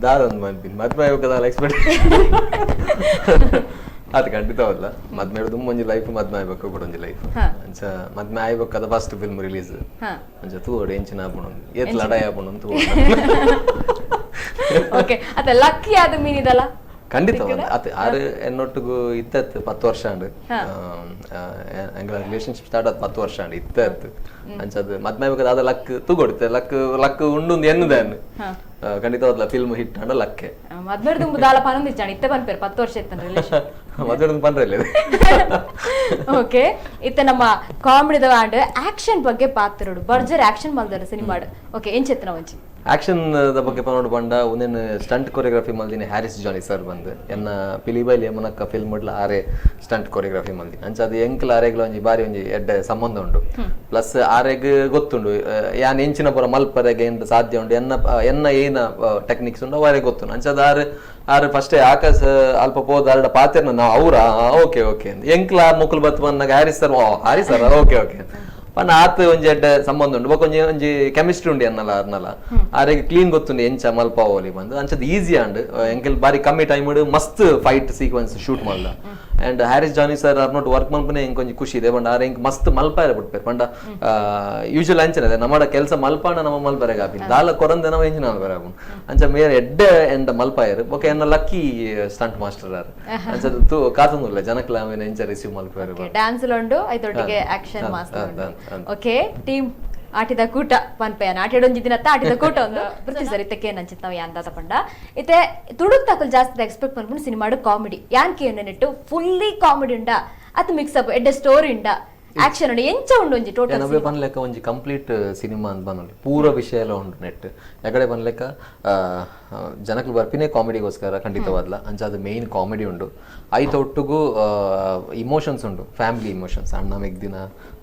ದಾರೊಂದು ಮಾಡ್ತೀನಿ ಮದ್ವೆ ಆಗೋಕದಲ್ಲ ಎಕ್ಸ್ಪೆಕ್ಟ್ ಅದು ಖಂಡಿತವಲ್ಲ. ಮದ್ವೆ ತುಂಬ ಒಂಜಿ ಲೈಫ್ ಮದ್ವೆ ಆಗ್ಬೇಕು ಕೂಡ ಒಂಜಿ ಲೈಫ್ ಅಂಚ ಮದ್ವೆ ಆಗ್ಬೇಕದ ಫಸ್ಟ್ ಫಿಲ್ಮ್ ರಿಲೀಸ್ ಅಂಚ ತೂಡು ಎಂಚಿನ ಆಪುಣ ಏತ್ ಲಡಾಯಿ ಆಪುಣ ಅಂತ ಓಕೆ ಅದ ಲಕ್ಕಿ ಆದ ಮೀನಿದಲ್ಲ ಖಂಡಿತವಲ್ಲ. ಅತ್ ಆರು ಎನ್ನೊಟ್ಟಿಗೂ ಇತ್ತತ್ತು 10 ವರ್ಷ ಅಂಡ್ ಎಂಗ್ಲ ರಿಲೇಶನ್ಶಿಪ್ ಸ್ಟಾರ್ಟ್ ಆದ್ 10 ವರ್ಷ ಅಂಡ್ ಇತ್ತತ್ತು ಅಂಚದು ಮದ್ವೆ ಆಗ್ಬೇಕಾದ ಅದ ಲಕ್ ತೂಗೊಡುತ್ತೆ ಲಕ್ ಉಂಡು ಎನ್ನುದೆ ಖಂಡಿತವಲ್ಲ ಫಿಲ್ಮ್ ಹಿಟ್ ಅಂಡ ಲಕ್ಕೆ ಮದ್ವೆ ತುಂಬ ದಾಲ ಪನೊಂದಿಚ್ಚಾಣ ಇತ್ತೆ ಪನ್ಪೇರು 10 ವರ್ಷ ಇತ್ತನ ರಿಲೇಷನ್ ಮದ್ವೆ ಪನ್ರಲ್ಲ. ಓಕೆ ಇತ್ತೆ ನಮ್ಮ ಕಾಮಿಡಿದ ಆಂಡ್ ಆಕ್ಷನ್ ಬಗ್ಗೆ ಪಾತ್ರಡು ಬರ್ಜರ್ ಆಕ್ಷನ್ ಮಲ್ದಾರ ಸಿನಿಮಾಡ್. ಓಕೆ ಏನ್ ಚೆತ್ತನ ಒಂಚಿ ಆಕ್ಷನ್ ದ ಬಗ್ಗೆ ಪನೋಡು ಪಂಡ ಒಂದೇನು stunt choreography ಮಲ್ದಿನಿ Harris Johnny sir ಬಂದು ಎನ್ನ ಪಿಲಿಬೈಲಿ ಮುನಕ್ಕ ಫಿಲ್ಮ್ ಮುಡ್ಲ ಆರೆ ಸ್ಟಂಟ್ ಕೊರಿಯೋಗ್ರಫಿ ಮಲ್ದಿ ಅಂಚ ಅದು ಎಂಕಲ್ ಆರೆಗ್ಲ ಒಂಜಿ ಬಾರಿ ಒಂಜಿ ಎಡ್ಡೆ ಸಂಬಂಧ ಉಂಡು. ಪ್ಲಸ್ ಆರೆಗ್ ಗೊತ್ತುಂಡು ಯಾನ್ ಎಂಚಿನ ಪುರ ಮಲ್ಪರೆಗೆ ಎಂತ ಸಾಧ್ಯ ಉಂಡು ಎನ್ನ ಏನ ಟೆಕ್ನಿಕ್ಸ್ ಉಂಡು ಅವರೇ ಗೊತ್ತುಂಡು. ಅಂಚದ ಆರು ಫಸ್ಟೇ ಆಕಾಶ ಅಲ್ಪ ಪೋದ ಅರ್ಡ ಪಾತೆರ್ನ ನಾವು ಅವ್ರ ಓಕೆ ಓಕೆ ಎಂಕ್ಲ ಮುಕ್ಕಲ್ ಬತ್ ಬಂದಾಗ ಹ್ಯಾರಿಸ್ ಸರ್ ಓಕೆ ಓಕೆ ಪನ್ನ ಆತ್ ಒಂಜಿ ಎಡ್ಡೆ ಸಂಬಂಧ ಉಂಡು ಬೊಕ ಒಂಜಿ ಕೆಮಿಸ್ಟ್ರಿ ಉಂಡು ಅನ್ನಲ್ಲ ಆರೆಗ್ ಕ್ಲೀನ್ ಗೊತ್ತುಂಡು ಎಂಚ ಮಲ್ಪ ಓಲಿ ಬಂದು ಅಂಚದ್ ಈಸಿ ಅಂಡ್ ಎಂಕೆಲ್ ಬಾರಿ ಕಮ್ಮಿ ಟೈಮ್ ಮಸ್ತ್ ಫೈಟ್ ಸೀಕ್ವೆನ್ಸ್ ಶೂಟ್ ಮಾಡ್ದ. ಅಂಡ್ ಹ್ಯಾರಿಸ್ ಜಾನಿ ಸರ್ ನೋಟ್ ವರ್ಕ್ ಮಲ್ಪನೆ ಎಂಕ್ ಒಂಜಿ ಖುಷಿ ಇದೆ ಪಂಡ ಆರೆ ಎಂಕ್ ಮಸ್ತ್ ಮಲ್ಪಾರ ಬಿಡ್ಪೇರು ಪಂಡ ಯೂಶುವಲ್ ಅಂಚನೆ ನಮ್ಮಡ ಕೆಲಸ ಮಲ್ಪಾಂಡ ನಮ್ಮ ಮಲ್ಪರೆಗೆ ಆಪಿನ ದಾಲ ಕೊರಂದೆ ನಾವು ಎಂಚಿನ ಮಲ್ಪರೆ ಆಪುನ್ ಅಂಚ ಮೇರೆ ಎಡ್ಡೆ ಎಂಡ ಮಲ್ಪಾಯರು ಬೊಕ ಎನ್ನ ಲಕ್ಕಿ ಸ್ಟಂಟ್ ಮಾಸ್ಟರ್ ಆರ್ ಅಂಚದ ತು ಕಾತುಂದುಲ್ಲ ಜನಕ್ಲ ಆಮೇಲೆ ಎಂಚ ರಿಸೀವ್ ಮಲ್ಪಾಯರು ಡ್ಯಾನ್ಸ್ ಲೊಂಡು ಐತೊಟ್ಟಿಗೆ ಆಕ್ಷನ್ ಮಾಸ್ಟರ್. ಓಕೆ ಟೀಮ್ ಆಟಿದ ಕೂಟ ಪನ್ಪೆಯನ್ ಆಟಿಡೊಂಜಿ ದಿನತ್ತ ಆಟಿದ ಕೂಟ ಒಂದು ಪೃಥ್ವಿ ಸರ್ ಇತ್ತಕ್ಕೆ ನಂಚಿತ್ ನಾವು ಯಾಂದಾದ ಪಂಡ ಇತ್ತೆ ತುಡುಕ್ ತಕಲ್ ಜಾಸ್ತಿ ಎಕ್ಸ್ಪೆಕ್ಟ್ ಪನ್ಪುಂಡು ಸಿನಿಮಾಡು ಕಾಮಿಡಿ ಯಾನ್ಕಿ ನೆಟ್ಟು ಫುಲ್ಲಿ ಕಾಮಿಡಿ ಉಂಡ ಅತ್ ಮಿಕ್ಸ್ ಅಪ್ ಎಡ್ಡೆ ಸ್ಟೋರಿ ಉಂಡ ಆಕ್ಷನ್ ಉಂಡು ಎಂಚ ಉಂಡು ಒಂಜಿ ಟೋಟಲ್ ನವ್ವೆ ಪನ್ಲೆಕ್ಕ ಒಂಜಿ ಕಂಪ್ಲೀಟ್ ಸಿನಿಮಾ ಅಂತ ಬನ್ನೋಲಿ ಪೂರ ವಿಷಯ ಎಲ್ಲ ಉಂಡು ನೆಟ್ ಯಾಕಡೆ ಪನ್ಲೆಕ್ಕ ಜನಕ್ಲು ಬರ್ಪಿನೇ ಕಾಮಿಡಿಗೋಸ್ಕರ ಖಂಡಿತವಾದ್ಲ ಅಂಚ ಅದು ಮೇಯ್ನ್ ಕಾಮಿಡಿ ಉಂಡು ಐತ ಒಟ್ಟಿಗೂ ಇಮೋಷನ್ಸ್ ಉಂಡು ಫ್ಯಾಮಿಲಿ ಇಮೋಷನ್ಸ್ ಅಣ್ಣ ಮೆಗ್ದಿನ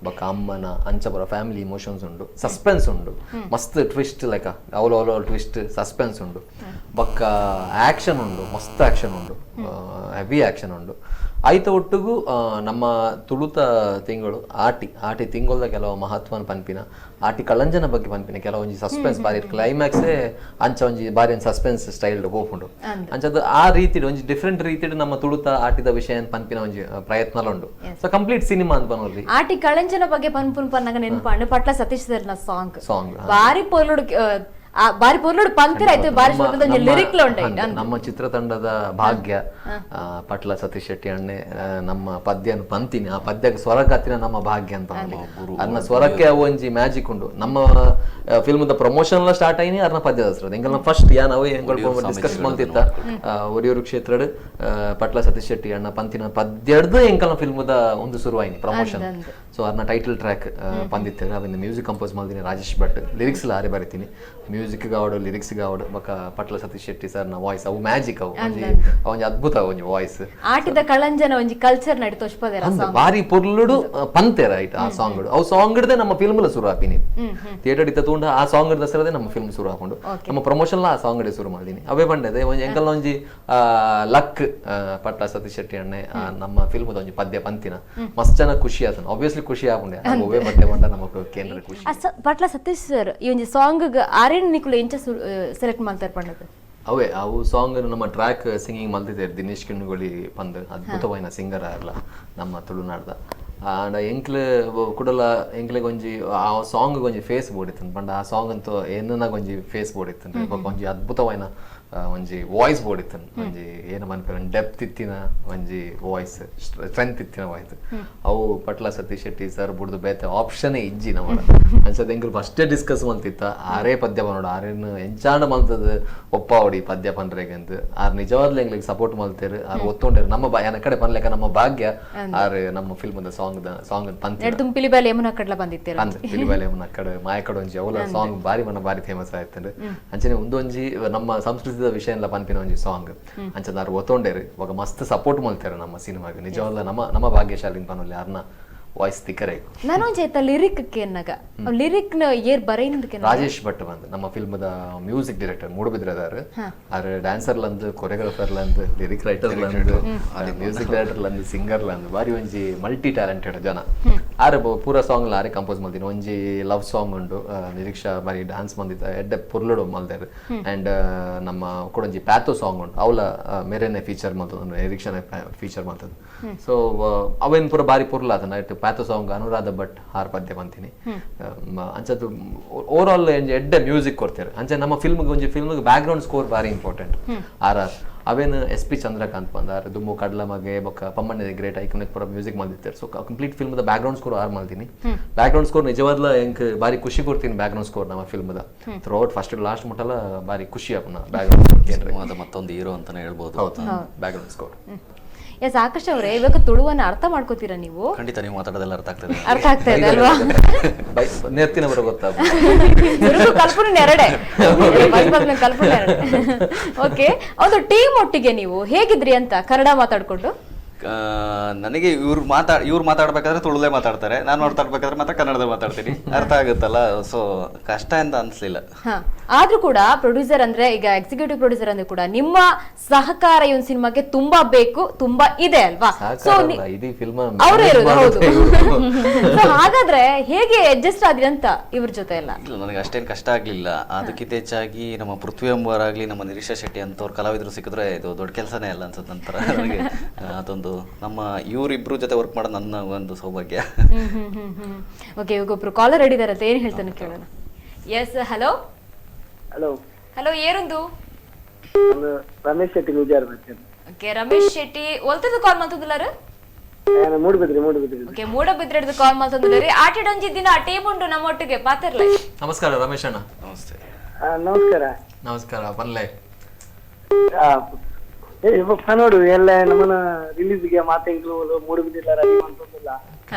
ಬೊಕ ಅಮ್ಮನ ಅಂಚ ಬರೋ ಫ್ಯಾಮಿಲಿ ಇಮೋಷನ್ಸ್ ಉಂಡು ಸಸ್ಪೆನ್ಸ್ ಉಂಡು ಮಸ್ತ್ ಟ್ವಿಸ್ಟ್ ಲೈಕ ಅವಲ ಟ್ವಿಸ್ಟ್ ಸಸ್ಪೆನ್ಸ್ ಉಂಡು ಬೊಕ್ಕ ಆಕ್ಷನ್ ಉಂಡು ಮಸ್ತ್ ಆಕ್ಷನ್ ಉಂಡು ಹೆವಿ ಆಕ್ಷನ್ ಉಂಡು ಐತ ಒಟ್ಟಿಗೂ ನಮ್ಮ ತುಳುತ ತಿಂಗಳು ಆಟಿ ತಿಂಗೊಳ್ದ ಕೆಲವು ಮಹತ್ವನ ಪನ್ಪಿನ ಆಟಿ ಕಳಂಜನ ಬಗ್ಗೆ ಪನ್ಪಿನ ಕೆಲವೊಂಜಿ ಸಸ್ಪೆನ್ಸ್ ಬಾರಿ ಕ್ಲೈಮ್ಯಾಕ್ಸೇ ಅಂಚ ಒಂಜಿ ಬಾರಿ ಸಸ್ಪೆನ್ಸ್ ಸ್ಟೈಲ್ ಹೋಗ್ಕೊಂಡು ಅಂಚದು ಆ ರೀತಿ ಒಂಜಿ ಡಿಫ್ರೆಂಟ್ ರೀತಿ ನಮ್ಮ ತುಳುತ ಆಟಿದ ವಿಷಯ ಪನ್ಪಿನ ಒಂಜಿ ಪ್ರಯತ್ನ ಉಂಡು. ಸೊ ಕಂಪ್ಲೀಟ್ ಸಿನಿಮಾ ಅಂತ ಬನ್ನೋಲಿ ಆಟಿ ಕಳಂಜನ ಬಗ್ಗೆ ಪನ್ಪುನ್ ಪನ್ನಗ ನೆನ್ಪಂಡು ಪಟ್ಲ ಸತೀಶ್ ಸರ್ನ ಸಾಂಗ್ ಬಾರಿ ಪೊರ್ಲುಡು ಬಾರಿ ಪೊರ್ಲುಡು ಪಂಕ್ತಿರ ಆಯ್ತು ಬಾರಿ ಲಿರಿಕ್ ಉಂಡೆ ನಮ್ಮ ಚಿತ್ರತಂಡದ ಭಾಗ್ಯ ಪಟ್ಲ ಸತೀಶ್ ಶೆಟ್ಟಿ ಅಣ್ಣೆ ನಮ್ಮ ಪದ್ಯನು ಪಂತಿನಿ ಆ ಪದ್ಯಕ್ಕೆ ಸ್ವರ ಕತ್ತಿನ ನಮ್ಮ ಭಾಗ್ಯ ಅಂತ ಅನ್ನ ಸ್ವರಕ್ಕೆ ಅವು ಒಂಜಿ ಮ್ಯಾಜಿಕ್ ಉಂಡು ನಮ್ಮ ಫಿಲ್ಮ್ ದ ಪ್ರಮೋಷನ್ ಸ್ಟಾರ್ಟ್ ಆಯ್ನಿ ಅರ್ನ ಪದ್ಯದ ಹೆಸರು ಎಂಕಲ್ ಫಸ್ಟ್ ಯಾ ನಾವು ಎಂಗಳು ಡಿಸ್ಕಸ್ ಮಾಡ್ತಿತ್ತ ಒರಿಯೂರು ಕ್ಷೇತ್ರ ಪಟ್ಲ ಸತೀಶ್ ಶೆಟ್ಟಿ ಅಣ್ಣ ಪಂತಿನ ಪದ್ಯಡ್ದು ಎಂಕಲ್ನ ಫಿಲ್ಮ್ ದ ಒಂದು ಶುರುವಾಯಿನಿ ಪ್ರಮೋಷನ್ ಸೊ ಅರ್ನ ಟೈಟಲ್ ಟ್ರ್ಯಾಕ್ ಪಂದಿತ್ತೇವೆ ಅವಿಂದ ಮ್ಯೂಸಿಕ್ ಕಂಪೋಸ್ ಮಾಡ್ತೀನಿ ರಾಜೇಶ್ ಭಟ್ ಲಿರಿಕ್ಸ್ ಆರಿ ಬರಿತೀನಿ ಮ್ಯೂಸಿಕ್ ಗಾವಡು ಲಿರಿಕ್ಸ್ ಗಾವಡು ಬಕ ಪಟ್ಲ ಸತೀಶ್ ಶೆಟ್ಟಿ ಸರ್ ನ ವಾಯ್ಸ್ ಅವು ಮ್ಯಾಜಿಕ್ ಅವು ಒಂಜಿ ಅದ್ಭುತ ಒಂಜಿ ವಾಯ್ಸ್ ಆಟಿದ ಕಳಂಜನ ಒಂಜಿ ಕಲ್ಚರ್ ನಡಿ ತೋಚ್ಪದೇರ ಬಾರಿ ಪೊರ್ಲುಡು ಪಂತೆರ ಐಟ್ ಆ ಸಾಂಗ್ ಅವು ಸಾಂಗ್ ಇಡದೆ ನಮ್ಮ ಫಿಲ್ಮ್ ಶುರು ಹಾಪಿನಿ ಥಿಯೇಟರ್ ಇತ್ತ ತಗೊಂಡು ಆ ಸಾಂಗ್ ದಸರದೆ ನಮ್ಮ ಫಿಲ್ಮ್ ಶುರು ಹಾಕೊಂಡು ನಮ್ಮ ಪ್ರಮೋಷನ್ ಆ ಸಾಂಗ್ ಇಡೆ ಶುರು ಮಾಡಿದೀನಿ ಅವೇ ಬಂಡದೆ ಎಂಕಲ್ ಒಂಜಿ ಲಕ್ ಪಟ್ಲ ಸತೀಶ್ ಶೆಟ್ಟಿ ಅಣ್ಣೆ ನಮ್ಮ ಫಿಲ್ಮ್ ಒಂಜಿ ಪದ್ಯ ಪಂತಿನ ಮಸ್ತ್ ಜನ ಖುಷಿ ಆತನ ಆಬ್ವಿಯಸ್ಲಿ ಖುಷಿ ಆಗುಂಡೆ ಅವೇ ಬಟ್ಟೆ ಬಂಡ ನಮ್ಮ ಕೇಂದ್ರ ಖುಷಿ ಪಟ್ಲ ಸತೀಶ್ ಸರ್ ಈ ಒಂಜಿ ಸಾಂಗ್ ಆರೇನ್ ನಿಕುಲು ಎಂಚ ಸೆಲೆಕ್ಟ್ ಮಾಡ್ತಾರೆ ಪಂಡದು ಅವೇ ಅವು ಸಾಂಗ್ ನಮ್ಮ ಟ್ರ್ಯಾಕ್ ಸಿಂಗಿಂಗ್ ಮಲ್ತಿದ್ದೇವೆ ದಿನೇಶ್ ಕಿಣ್ಣುಗೋಳಿ ಪಂದ್ ಅದ್ಭುತವಾಯಿನ ಸಿಂಗರ್ ಆರ್ಲ ನಮ್ಮ ತುಳುನಾಡ್ದ ಆಂಡ ಎಂಕ್ಲೆ ಕುಡಲ ಎಂಕ್ಲೆಗ್ ಒಂಜಿ ಆ ಸಾಂಗ್ ಒಂಜಿ ಫೇಸ್ ಬೋಡಿತ್ತು ಪಂಡ ಆ ಸಾಂಗ್ ಅಂತೂ ಏನಾಗ ಒಂಜಿ ಫೇಸ್ ಬೋಡಿತ್ತು ಒಂಜಿ ಅದ್ಭುತವಾಯಿನ ಒಂಜಿ ವಾಯ್ಸ್ ಬೋಡಿತ್ತು ಒಂಜಿ ಏನು ಮನ್ಪೇರ ಡೆಪ್ತ್ ಇತ್ತಿನ ಒಂಜಿ ವಾಯ್ಸ್ ಸ್ಟ್ರೆಂತ್ ಇತ್ತಿನ ವಾಯ್ಸ್ ಅವು ಪಟ್ಲ ಸತೀಶ್ ಶೆಟ್ಟಿ ಸರ್ ಬುಡ್ದು ಬೇತೆ ಆಪ್ಷನೇ ಇಜ್ಜಿ ನಮ್ಮ ಅನ್ಸದ್ ಎಂಕ್ಲು ಫಸ್ಟೇ ಡಿಸ್ಕಸ್ ಮಲ್ತಿತ್ತ ಆರೇ ಪದ್ಯ ಬಂದೋಡು ಆರೇನು ಎಂಚಾಂಡ ಮಲ್ತದ ಒಪ್ಪಾವಡಿ ಪದ್ಯ ಪಂಡ್ರೆಗೆ ಅಂತ ಆರ್ ನಿಜವಾದ್ಲು ಎಂಗ್ಲಿಗೆ ಸಪೋರ್ಟ್ ಮಲ್ತೇರು ಆರ್ ಒತ್ತೊಂಡೇರು ನಮ್ಮ ಏನ ಕಡೆ ಪನ್ಲೆಕ್ಕ ನಮ್ಮ ಭಾಗ್ಯ ಆರ್ ನಮ್ಮ ಫಿಲ್ಮ್ ಸಾಂಗ್ ಪಂತ ತುಂಪಿಲಿ ಬಾಲೆ ಯಮುನಾ ಕಡ್ಲ ಬಂದಿತ್ತೇರು ಪಿಲಿಬಾಲೆ ಯಮುನಾ ಕಡೆ ಮಾಯಕಡೆ ಒಂಜಿ ಅವಲ ಸಾಂಗ್ ಬಾರಿ ಮನ ಬಾರಿ ಫೇಮಸ್ ಆಯ್ತಂಡು ಅಂಚನೆ ಒಂದೊಂಜಿ ನಮ್ಮ ಸಂಸ್ಕೃತಿ ವಿಷಯ ಎಲ್ಲ ಪಂಪಿನ ಒಂಜಿ ಸಾಂಗ್ ಅಂಚದಾರು ಒತ್ತೊಂಡೇರು ಇವಾಗ ಮಸ್ತ್ ಸಪೋರ್ಟ್ ಮಲ್ತಾರೆ ನಮ್ಮ ಸಿನಿಮಾಗೆ ನಿಜವಲ್ಲ ನಮ್ಮ ಭಾಗ್ಯಶಾಲಿನ ಪನೊಲ್ಲಿ ಯಾರನ್ನ ವಾಯ್ಸ್ ತಿಕ್ಕರೆ ನಾನು ಒಂಚ ಲಿರಿಕ್ ಕೇನಾಗ ಲಿರಿಕ್ ನ ಏರ್ ಬರೈಂದಕ್ಕೆ ರಾಜೇಶ್ ಭಟ್ ಬಂದು ನಮ್ಮ ಫಿಲ್ಮ್ ದ ಮ್ಯೂಸಿಕ್ ಡೈರೆಕ್ಟರ್ ಮೂಡುಬಿದ್ರದಾರು ಆದ್ರೆ ಡ್ಯಾನ್ಸರ್ಲಂದು ಕೊರಿಯೋಗ್ರಾಫರ್ಲಂದು ಲಿರಿಕ್ ರೈಟರ್ಲಂದು ಮ್ಯೂಸಿಕ್ ಡೈರೆಕ್ಟರ್ಲಂದು ಸಿಂಗರ್ಲಂದು ಬಾರಿ ಒಂಜಿ ಮಲ್ಟಿ ಟ್ಯಾಲೆಂಟೆಡ್ ಜನ ಆರೆ ಪೂರ ಸಾಂಗ್ ಆರೆ ಕಂಪೋಸ್ ಮಾಡ್ತೀನಿ ಒಂಜಿ ಲವ್ ಸಾಂಗ್ ಉಂಡು ನಿರೀಕ್ಷಾ ಬಾರಿ ಡ್ಯಾನ್ಸ್ ಬಂದಿದ್ದ ಎಡ್ಡೆ ಪುರ್ಲುಡು ಮಲ್ದೇರು ಅಂಡ್ ನಮ್ಮ ಕೊಡೊಂಜಿ ಪ್ಯಾಥೋ ಸಾಂಗ್ ಉಂಟು ಅವಳ ಮೇರೆನೆ ಫೀಚರ್ ಮಾಡ್ತದ ನಿರೀಕ್ಷಾನೆ ಫೀಚರ್ ಮಾಡ್ತದ ಸೊ ಅವೇನ್ ಪೂರ ಬಾರಿ ಪುರ್ಲ ಅದನ್ನ ಪ್ಯಾಥೋ ಸಾಂಗ್ ಅನುರಾಧ ಭಟ್ ಹಾರ್ ಪದ್ಯ ಬಂತೀನಿ ಅಂಚದು ಓವರ್ ಆಲ್ ಎಡ್ಡೆ ಮ್ಯೂಸಿಕ್ ಕೊಡ್ತಾರೆ ಅಂಚೆ ನಮ್ಮ ಫಿಲ್ಮ್ಗೆ ಒಂಜಿ ಫಿಲ್ಮ್ಗೆ ಬ್ಯಾಕ್ ಗ್ರೌಂಡ್ ಸ್ಕೋರ್ ಬಾರಿ ಇಂಪಾರ್ಟೆಂಟ್ ಆರ್ ಅವೇನು SP ಚಂದ್ರಕಾಂತ್ ಬಂದಾರ ದುಮ್ಮು ಕಡ್ಲ ಮಗೆ ಬೊಕ್ಕ ಪಮ್ಮಣ್ಣ ಗ್ರೇಟ್ ಐಕನಿಕ್ ಪೂರ ಮ್ಯೂಸಿಕ್ ಮಲ್ದಿರ್ತಾರೆ ಸೊ ಕಂಪ್ಲೀಟ್ ಫಿಲ್ಮ್ ದ ಬ್ಯಾಕ್ ಗ್ರೌಂಡ್ ಸ್ಕೋರ್ ಆರ್ ಮಾಡ್ತೀನಿ ಬ್ಯಾಕ್ ಗ್ರೌಂಡ್ ಸ್ಕೋರ್ ನಿಜವಾದ್ಲ ಎಂಕ್ ಬಾರಿ ಖುಷಿ ಕೊಡ್ತೀನಿ ಬ್ಯಾಕ್ ಗ್ರೌಂಡ್ ಸ್ಕೋರ್ ನಮ್ಮ ಫಿಲ್ಮ್ ದ ಥ್ರೂಔಟ್ ಫಸ್ಟ್ ಲಾಸ್ಟ್ ಮುಟ್ಟಲ್ಲ ಬಾರಿ ಖುಷಿ ಆಪನ ಬ್ಯಾಕ್ ಗ್ರೌಂಡ್ ಮತ್ತೊಂದು ಹೀರೋ ಅಂತಾನೆ ಹೇಳ್ಬೋದು. ಹೌದು background score. Yes Akash ಅವರೇ, ಇವಾಗ ತುಳುವನ್ನ ಅರ್ಥ ಮಾಡ್ಕೋತೀರಾ ನೀವು? ಖಂಡಿತ ನೀವು ಮಾತಾಡೋದೆಲ್ಲ ಅರ್ಥ ಆಗ್ತದೆ. ಅರ್ಥ ಆಗ್ತಾ ಇದೆ ಅಲ್ವಾ? ನೆತ್ತಿನ ಬರೋ ಗೊತ್ತಾಗ ಕಲ್ಪನೆ ಎರಡೆ ಕಲ್ಪನೆ ಎರಡೆ. ಓಕೆ, ಒಂದು ಟೀಮ್ ಒಟ್ಟಿಗೆ ನೀವು ಹೇಗಿದ್ರಿ ಅಂತ ಕನ್ನಡ ಮಾತಾಡ್ಕೊಂಡು? ನನಗೆ ಇವ್ರು ಮಾತಾಡ್ಬೇಕಾದ್ರೆ ತುಳುದೇ ಮಾತಾಡ್ತಾರೆ, ನಾನು ಮಾತಾಡ್ಬೇಕಾದ್ರೆ ಮಾತ್ರ ಕನ್ನಡದಲ್ಲಿ ಮಾತಾಡ್ತೀನಿ, ಅರ್ಥ ಆಗುತ್ತಲ್ಲ. ಸೊ ಕಷ್ಟ ಅಂತ ಅನ್ಸ್ಲಿಲ್ಲ. ಆದ್ರೂ ಕೂಡ ಪ್ರೊಡ್ಯೂಸರ್ ಅಂದ್ರೆ, ಈಗ ಎಕ್ಸಿಕ್ಯೂಟಿವ್ ಪ್ರೊಡ್ಯೂಸರ್ ಅಂದ್ರೆ ಕೂಡ ನಿಮ್ಮ ಸಹಕಾರ ಈ ಒಂದು ಸಿನಿಮಾಗೆ ತುಂಬಾ ಬೇಕು, ತುಂಬಾ ಇದೆ ಅಲ್ವಾ? ಸೊ ಅವರೇ ಇರೋದು. ಹೌದು. ಸೊ ಹಾಗಾದ್ರೆ ಹೇಗೆ ಅಡ್ಜಸ್ಟ್ ಆದ್ರಿ ಅಂತ ಇವ್ರ ಜೊತೆ ಎಲ್ಲ? ಇಲ್ಲ, ನನಗೆ ಅಷ್ಟೇನು ಕಷ್ಟ ಆಗ್ಲಿಲ್ಲ. ಅದಕ್ಕಿಂತ ಹೆಚ್ಚಾಗಿ ನಮ್ಮ ಪೃಥ್ವಿ ಎಂಬುವರ್ ಆಗ್ಲಿ, ನಮ್ಮ ನಿರೀಕ್ಷಾ ಶೆಟ್ಟಿ ಅಂತವ್ರು ಕಲಾವಿದರು ಸಿಕ್ಕಿದ್ರೆ ಇದು ದೊಡ್ಡ ಕೆಲಸನೇ ಅಲ್ಲ ಅನ್ಸುತ್ತೆ ನಂತರ ನನಗೆ. ಅದೊಂದು ನಮ್ಮ ಇವರಿಬ್ರು ಜೊತೆ ವರ್ಕ್ ಮಾಡೋದು ನನ್ನ ಒಂದು ಸೌಭಾಗ್ಯ. ಓಕೆ, ಇವಾಗ ಒಬ್ರು ಕಾಲರ್ ಹಿಡಿದಾರೆ ಅಂತ ಏನ್ ಹೇಳ್ತಾನೆ ಕೇಳೋಣ. Yes, hello. ಹಲೋ, ಏರುಂದು? ರಮೇಶ್ ಶೆಟ್ಟಿ ನಿಜಾರ್. ಓಕೆ, ರಮೇಶ್ ಶೆಟ್ಟಿ ಒಲ್ತದ ಕಾಲ್ ಮಾಡ್ತಿದ್ದಿಲ್ಲಾರ? ಓಕೆ, ಮೂಡಬಿದ್ರೆಡ್ದು ಕಾಲ್ ಮಾಡ್ತಿದ್ದಿಲ್ಲ ರೀ. ಆಟಿಡೊಂಜಿ ದಿನ ಟೀಮ್ ಉಂಟು ನಮ್ಮೊಟ್ಟಿಗೆ ಪಾತಿರ್ಲೆ. ನಮಸ್ಕಾರ ರಮೇಶ್ ಅಣ್ಣ. ನಮಸ್ತೆ. ನಮಸ್ಕಾರ ಬನ್ಲೆ. ನೋಡು ಎಲ್ಲ ನಮ್ಮನ್ನ ರಿಲೀಸ್ಗೆ ಮಾತೆಂಗ್ಳು ಮೂಡುಬಿದ್ದಿಲ್ಲ ರೆಡಿ ಮಾಡ್ತಿಲ್ಲ.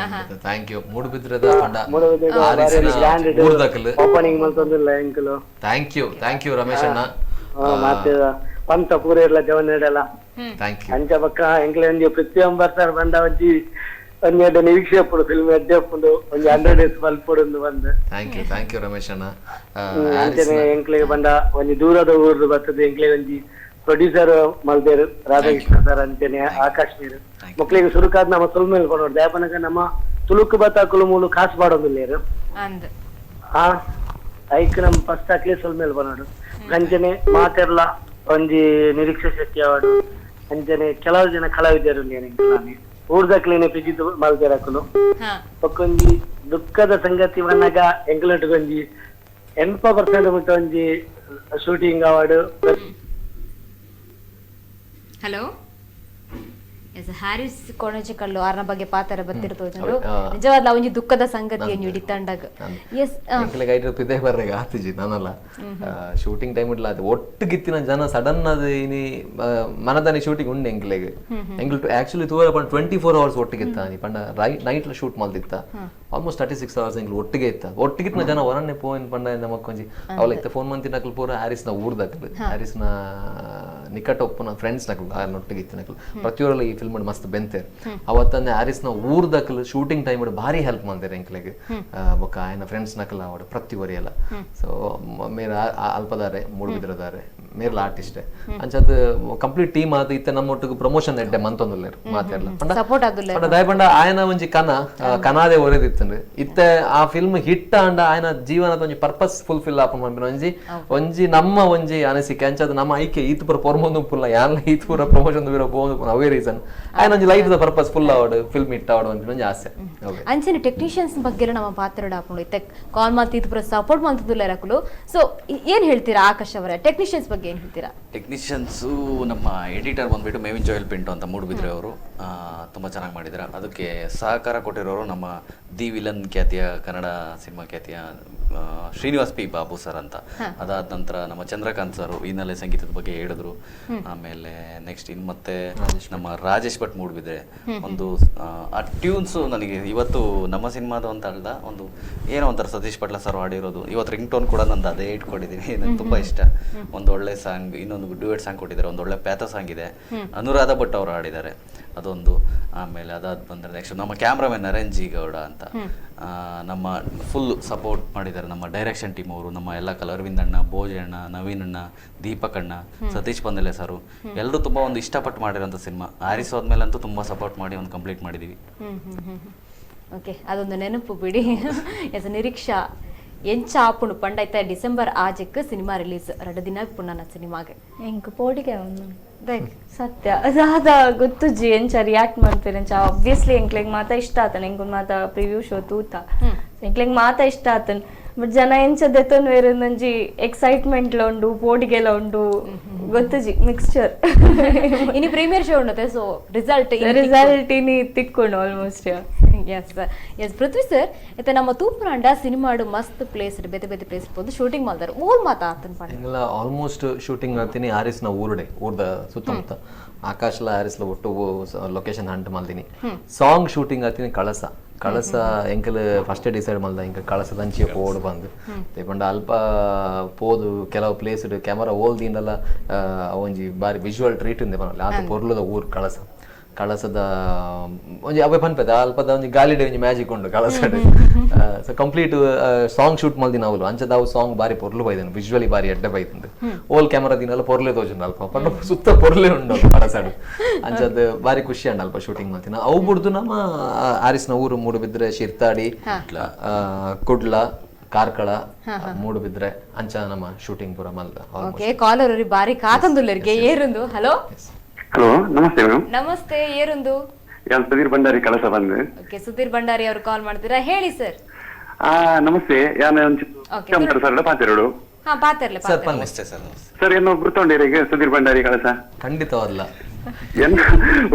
Thank you. ಮೂಡುಬಿದ್ರದ ಓಪನಿಂಗ್ ಮಾಡ್ತಿಲ್ಲ ಎಂಕಲು. ಥ್ಯಾಂಕ್ ಯು ರಮೇಶ್ ಅಣ್ಣ. ಮತ್ತೆ ಪಂತ ಪೂರ ಇರ್ಲ ಜವನ್ ಇಡಲ್ಲ. ಅಂಚ ಪಕ್ಕ ಎಂಕ್ಲೆ ಒಂಜಿ ಪ್ರತಿಯೊಂದು ಬರ್ತಾರೆ ಬಂದ ಒಂಜಿ ಒಂದೆರಡು ನಿರೀಕ್ಷೆ ಪುಡು ಫಿಲ್ಮ್ ಎಡ್ಡೆ ಪುಡು ಒಂಜಿ 100 days ಬಲ್ಪುಡು ಬಂದು. ಥ್ಯಾಂಕ್ ಯು ರಮೇಶ್ ಅಣ್ಣ. ಅಂಚನೆ ಎಂಕ್ಲೆಗೆ ಬಂದ ಒಂಜಿ ದೂರದ ಊರು ಬರ್ತದೆ. ಎಂಕ್ಲೆ ಒಂಜಿ ಪ್ರೊಡ್ಯೂಸರ್ ಮಲ್ದೇರು ರಾಧಾಕೃಷ್ಣ ಸರ್ ಅಂಚನೆ ಆಕಾಶ್ ನೀರು ಮಕ್ಳಿಗೆ ಸುರುಕಾದ್ ನಮ್ಮ ತುಳು ಮೇಲೆ ಕೊಡೋದು ಯಾಪನಕ ನಮ್ಮ ತುಳುಕು ಬತ್ತಾಕುಲು ಮೂಲು ಕಾಸು ಬಾಡೋದಿಲ್ಲ ಐಕ್ ನಮ್ ಫಸ್ಟ್ ಹಾಕ್ಲಿ ಸುಲ್ ಮೇಲೆ ಬರೋಡು. ಅಂಚನೆ ಮಾತೆರ್ಲ ಒಂಜಿ ನಿರೀಕ್ಷೆ ಶೆಟ್ಟಿ ಅವಾರ್ಡು ಅಂಚನೆ ಕೆಲವು ಜನ ಕಲಾವಿದರು ಊರ್ದಕ್ಲೇನೆ ಪಿಜಿದ್ದು ಮಲ್ದೇರಾಕುಲು. ಒಕ್ಕೊಂಜಿ ದುಃಖದ ಸಂಗತಿ ಬಂದಾಗ ಎಂಕ್ಲಟ್ಗೊಂಜಿ 80% ಮುಟ್ಟ ಒಂಜಿ shooting award. Hello yes Harris ಕೊಣಜಿಕಲ್ಲು ಆರ್ನ ಬಗ್ಗೆ ಪಾತ್ರ ಬತ್ತಿರ್ತೋಜಂಡು ನಿಜವಾದ ಒಂಜಿ ದುಃಖದ ಸಂಗತಿಯನ್ನು ಹಿಡಿತಂಡಾಗ ಎಸ್ ಎಂಕ್ಲೆಗ್ ಐಟ್ ಪಿದೆ ಬರ್ರೆಗ ಆತಿಜಿ ನಾನಲ್ಲ ಶೂಟಿಂಗ್ ಟೈಮ್ ಇಡ್ಲ ಅದು ಒಟ್ಟಿಗಿತ್ತಿನ ಜನ ಸಡನ್ ಅದು ಇನಿ ಮನದಾನಿ ಶೂಟಿಂಗ್ ಉಂಡು ಎಂಕ್ಲೆಗ್ ಎಂಕ್ಲು ಆಕ್ಚುಲಿ ತೂರ ಪಂಡ 24 hours ಒಟ್ಟಿಗಿತ್ತ ನೀ ಪಂಡ ನೈಟ್ ಶೂಟ್ ಮಲ್ದಿತ್ತ ಆಲ್ಮೋಸ್ಟ್ 36 hours ಎಂಕ್ಲು ಒಟ್ಟಿಗೆ ಇತ್ತ ಒಟ್ಟಿಗಿತ್ತಿನ ಜನ ಹೊರನ್ನೆ ಪೋಯಿನ್ ಪಂಡ ನಮಕ್ಕೊಂಜಿ ಅವಲೈತೆ ಫೋನ್ ಮಂತಿ ನಕಲ್ ಪೂರ ಹ್ಯಾರಿಸ್ನ ಊರ್ದಕ್ಲು ಹ್ಯಾರಿಸ್ನ ನಿಕಟ ಒಪ್ಪನ ಫ್ರೆಂಡ್ಸ್ ನಕಲ್ ಒಟ್ಟಿಗೆ ಇತ್ತಿನಕಲ್ ಪ್ರತಿಯೊಬ್ಬರು ಈ ಫಿಲ್ಮ್ ಮಸ್ತ್ ಬೆಂತೇರ್ ಅವತ್ತಂದೆ ಹ್ಯಾರಿಸ್ನ ಊರ್ದಕಲ್ ಶೂಟಿಂಗ್ ಟೈಮ್ ಭಾರಿ ಹೆಲ್ಪ್ ಮಾಡ್ತಾರೆ ಎಂಕ್ಲೆಗ್ ಬೊಕ್ಕ ಆಯ್ನ ಫ್ರೆಂಡ್ಸ್ ನಕಲ್ ಆವಡ್ ಪ್ರತಿ ಒರಿಯಲ್ಲ ಸೊ ಮೇರ ಅಲ್ಪದಾರೆ ಮೂಡುಬಿದ್ರದಾರೆ ಮೇರ್ಲ ಆರ್ಟಿಸ್ಟೇ ಅಂಚದ್ ಕಂಪ್ಲೀಟ್ ಟೀಮ್ ಆದ ಇತ್ತೆ ನಮ್ಮೊಟ್ಟಿಗೆ ಪ್ರಮೋಷನ್ ಎಡ್ಡೆ ಮಂತೊಂದುಲ್ಲೇರು ಮಾತಾಡ್ಲ ಸಪೋರ್ಟ್ ಆದುಲ್ಲ ದಯಪಂಡ ಆಯನ ಒಂಜಿ ಕನಾದೆ ಒರೆದಿತ್ತಂದ್ರೆ ಇತ್ತೆ ಆ ಫಿಲ್ಮ್ ಹಿಟ್ ಅಂಡ ಆಯನ ಜೀವನದ ಒಂಜಿ ಪರ್ಪಸ್ ಫುಲ್ಫಿಲ್ ಆಪನ್ ಮಾಡ್ಬಿನ ಒಂಜಿ ನಮ್ಮ ಒಂಜಿ ಅನಿಸಿಕೆ ಅಂಚದ ನಮ್ಮ ಐಕೆ ಈತ್ ಪುರ ಪೊರ್ಮೊಂದು ಪುಲ್ಲ ಯಾನ್ಲ ಈತ್ ಪೂರ ಪ್ರಮೋಷನ್ ಬೀರೋ ಬೋಂದು ಪುನ ಅವೇ ರೀಸನ್ ಆಯನ ಒಂಜಿ ಲೈಫ್ ದ ಪರ್ಪಸ್ ಫುಲ್ ಆವಡ್ ಫಿಲ್ಮ್ ಹಿಟ್ ಆವಡ್ ಅಂತ ಒಂಜಿ ಆಸೆ ಅಂಚನೆ ಟೆಕ್ನಿಷಿಯನ್ಸ್ ಬಗ್ಗೆ ನಮ್ಮ ಪಾತ್ರ ಆಪುಂಡು ಇತ್ತೆ ಕಾಲ್ ಮಾತಿ ಇದು ಪೂರ ಸಪೋರ್ಟ್ ಮಾಡ್ತಿದ್ದಿಲ್ಲ ರಕುಲು ಸೊ ಏನ್ ಹೇಳ್ತೀರಾ ಆಕಾಶ್ ಅವರ ಟೆಕ್ನಿಷಿಯನ್ಸ್ ಬಗ್ಗೆ ಏನ್ ಹೇಳ್ತೀರಾ? ಟೆಕ್ನಿಷಿಯನ್ಸು ನಮ್ಮ ಎಡಿಟರ್ ಬಂದ್ಬಿಟ್ಟು ಮೇವಿನ್ ಜೋಯಲ್ ಪಿಂಟು ಅಂತ ಮೂಡುಬಿದ್ರೆ ಅವರು ತುಂಬ ಚೆನ್ನಾಗಿ ಮಾಡಿದ್ದಾರೆ. ಅದಕ್ಕೆ ಸಹಕಾರ ಕೊಟ್ಟಿರೋರು ನಮ್ಮ ದಿ ವಿಲನ್ ಖ್ಯಾತಿಯ ಕನ್ನಡ ಸಿನಿಮಾ ಖ್ಯಾತಿಯ ಶ್ರೀನಿವಾಸ್ ಪಿ ಬಾಬು ಸರ್ ಅಂತ. ಅದಾದ ನಂತರ ನಮ್ಮ ಚಂದ್ರಕಾಂತ್ ಸರ್ ಹಿನ್ನೆಲೆ ಸಂಗೀತದ ಬಗ್ಗೆ ಹೇಳಿದ್ರು. ಆಮೇಲೆ ನೆಕ್ಸ್ಟ್ ಇನ್ನು ಮತ್ತೆ ನಮ್ಮ ರಾಜೇಶ್ ಭಟ್ ಮೂಡುಬಿದ್ರೆ ಒಂದು ಆ ಟ್ಯೂನ್ಸು ನನಗೆ ಇವತ್ತು ನಮ್ಮ ಸಿನಿಮಾದ ಅಂತ ಅಲ್ಲ, ಒಂದು ಏನೋ ಒಂಥರ ಸತೀಶ್ ಪಟ್ಲ ಸರ್ ಹಾಡಿರೋದು ಇವತ್ತು ರಿಂಗ್ ಟೋನ್ ಕೂಡ ನಂದು ಅದೇ ಇಟ್ಕೊಂಡಿದ್ದೀನಿ. ನನಗೆ ತುಂಬ ಇಷ್ಟ. ಒಂದು ಒಳ್ಳೆ ಸಾಂಗ್, ಇನ್ನೊಂದು ಡ್ಯೂಯೆಟ್ ಸಾಂಗ್ ಕೊಟ್ಟಿದ್ದಾರೆ, ಒಂದು ಒಳ್ಳೆ ಪ್ಯಾಥ ಸಾಂಗ್ ಇದೆ, ಅನುರಾಧ ಭಟ್ ಅವರು ಹಾಡಿದ್ದಾರೆ ಅದೊಂದು. ಆಮೇಲೆ ಅದಾದ ಬಂದರೆ ನೆಕ್ಸ್ಟ್ ನಮ್ಮ ಕ್ಯಾಮ್ರಾಮನ್ ನರೇಂಜಿ ಗೌಡ ಅಂತ ನಮ್ಮ ಫುಲ್ ಸಪೋರ್ಟ್ ಮಾಡಿದ್ದಾರೆ. ನಮ್ಮ ಡೈರೆಕ್ಷನ್ ಟೀಮ್ ಅವರು, ನಮ್ಮ ಎಲ್ಲ ಅರವಿಂದ್ ಅಣ್ಣ, ಭೋಜ ಅಣ್ಣ, ನವೀನ್ ಅಣ್ಣ, ದೀಪಕ್ ಅಣ್ಣ, ಸತೀಶ್ ಪಂದಲೆ ಸರು ಎಲ್ಲರೂ ತುಂಬ ಒಂದು ಇಷ್ಟಪಟ್ಟು ಮಾಡಿರೋಂಥ ಸಿನಿಮಾ. ಆರಿಸ್ ಹೋದ್ಮೇಲಂತೂ ತುಂಬ ಸಪೋರ್ಟ್ ಮಾಡಿ ಒಂದು ಕಂಪ್ಲೀಟ್ ಮಾಡಿದ್ದೀವಿ. ಓಕೆ, ಅದೊಂದು ನೆನಪು ಬಿಡಿ. ಎಸ್ ನಿರೀಕ್ಷಾ ಎಂಚ ಆಪುಂಡು ಪಂಡೈತೆ ಡಿಸೆಂಬರ್ ಆಜಕ್ಕೆ ಸಿನಿಮಾ ರಿಲೀಸ್ 2 ದಿನ ಪುಣ್ಣ ಸಿನಿಮಾಗೆ ಎಂಕ್ ಪೋಡಿಗೆ ಸತ್ಯ ಅದಾದ ಗೊತ್ತುಜ್ಜಿ ಎಂಚ ರಿಯಾಕ್ಟ್ ಮಾಡ್ತೀರಿ ಎಂಚ ಆಬ್ವಿಯಸ್ಲಿ ಎಂಕ್ಲೆಗ್ ಮಾತಾ ಇಷ್ಟ ಆತನ ಎಂಕೊಂದು ಮಾತಾ ಪ್ರಿವ್ಯೂ ಶೋ ತೂತ ಎಂಕ್ಲೆಗ್ ಮಾತಾ ಇಷ್ಟ ಆತನ್. ಬಟ್ ಜನ ಎಂಚ ದೆತ್ತೊಂದು ಬೇರೆ ಒಂಜಿ ಎಕ್ಸೈಟ್ಮೆಂಟ್ ಉಂಡು, ಪೋಡಿಗೆಲ್ಲ ಉಂಡು, ಗೊತ್ತುಜಿ ಮಿಕ್ಸ್ಚರ್. ಇನಿ ಪ್ರೀಮಿಯರ್ ಶೋ ಉಂಡತೆ, ಸೊ ರಿಸಲ್ಟ್ ಇನಿ ತಿಕ್ಕೊಂಡು ಆಲ್ಮೋಸ್ಟ್. ಎಸ್ ಪೃಥ್ವಿ ಸರ್, ಇತ್ತೆ ನಮ್ಮ ತೂಪುನಾಂಡ ಸಿನಿಮಾಡು ಮಸ್ತ್ ಪ್ಲೇಸ್ ಬೇತೆ ಬೇತೆ ಪ್ಲೇಸ್ ಇರ್ಬೋದು ಶೂಟಿಂಗ್ ಮಾಡ್ತಾರೆ. ಊರ್ ಮಾತಾ ಆತನ್ ಪಂಡ ಹಿಂಗೆಲ್ಲ ಆಲ್ಮೋಸ್ಟ್ ಶೂಟಿಂಗ್ ಮಾಡ್ತೀನಿ ಆರಿಸ್ನ ಊರ್ದ ಸುತ್ತಮುತ್ತ ಆಕಾಶ್ಲ ಆರಿಸ್ಲ ಒಟ್ಟು ಲೊಕೇಶನ್ ಹಂಟ್ ಮಾಡ್ತೀನಿ. ಸಾಂಗ್ ಶೂಟಿಂಗ್ ಆಗ್ತೀನಿ ಕಳಸ ಎಂಕಲ್ ಫಸ್ಟ್ ಡಿಸೈಡ್ ಮಾಡ್ದ ಇಂಕ ಕಳಸದ ಅಂಚೆ ಓಡ್ ಬಂದು ಪಂಡ ಅಲ್ಪ ಪೋದು ಕೆಲವು ಪ್ಲೇಸ್ ಕ್ಯಾಮರಾ ಓಲ್ದಿಂದಲ್ಲ ಒಂಜಿ ಬಾರಿ ವಿಜುವಲ್ ಟ್ರೀಟ್ ಇಂದೆ ಬರಲ್ಲ ಆತ ಪೊರ್ಲದ ಊರು ಕಳಸದ ಒಂಜಿ ಅವೇ ಪನ್ಪೆದ ಅಲ್ಪದ ಒಂಜಿ ಗಾಲಿಡೆ ಒಂಜಿ ಮ್ಯಾಜಿಕ್ ಉಂಡು ಕಳಸಡ್. ಸೊ ಕಂಪ್ಲೀಟ್ ಸಾಂಗ್ ಶೂಟ್ ಮಲ್ದಿನ ಅವಳು ಅಂಚದ ಅವು ಸಾಂಗ್ ಬಾರಿ ಪೊರ್ಲು ಬೈದನು, ವಿಜುವಲಿ ಬಾರಿ ಎಡ್ಡೆ ಬೈತಂದು. ಓಲ್ ಕ್ಯಾಮರಾ ದಿನಲ್ಲ ಪೊರ್ಲೆ ತೋಜುಂಡು ಅಲ್ಪ ಪಂಡ ಸುತ್ತ ಪೊರ್ಲೆ ಉಂಡು ಕಳಸಡು. ಅಂಚದ ಬಾರಿ ಖುಷಿ ಅಂಡ ಅಲ್ಪ ಶೂಟಿಂಗ್ ಮಾಡ್ತೀನಿ. ಅವು ಬಿಡ್ದು ನಮ್ಮ ಆರಿಸ್ನ ಊರು ಮೂಡುಬಿದ್ರೆ, ಶಿರ್ತಾಡಿ, ಕುಡ್ಲ, ಕಾರ್ಕಳ, ಮೂಡುಬಿದ್ರೆ ಅಂಚ ನಮ್ಮ ಶೂಟಿಂಗ್ ಪೂರ ಮಲ್ದ. ಓಕೆ, ಕಾಲರ್ ಬಾರಿ ಕಾತಂದುಲ್ಲರಿಗೆ ಏರುಂದು. ಹಲೋ ಹಲೋ, ನಮಸ್ತೆ ಮೇಡಮ್. ನಮಸ್ತೆ, ಏರುಂದು? ಸುಧೀರ್ ಭಂಡಾರಿ ಕಳಸ ಬಂದು. ಓಕೆ, ಸುಧೀರ್ ಭಂಡಾರಿ ಅವರು ಕಾಲ್ ಮಾಡ್ತೀರಾ, ಹೇಳಿ ಸರ್. ನಮಸ್ತೆ, ಸರ್ ಪಾತಿರೋಡು. ಹಾ, ಪಾತಿರ್ಲೆ ನಮಸ್ತೆ ಸರ್. ಸರ್ ಏನೋ ಗುರ್ತೊಂಡಿರಿಗೆ ಸುಧೀರ್ ಭಂಡಾರಿ ಕಳಸ ಖಂಡಿತವಲ್ಲ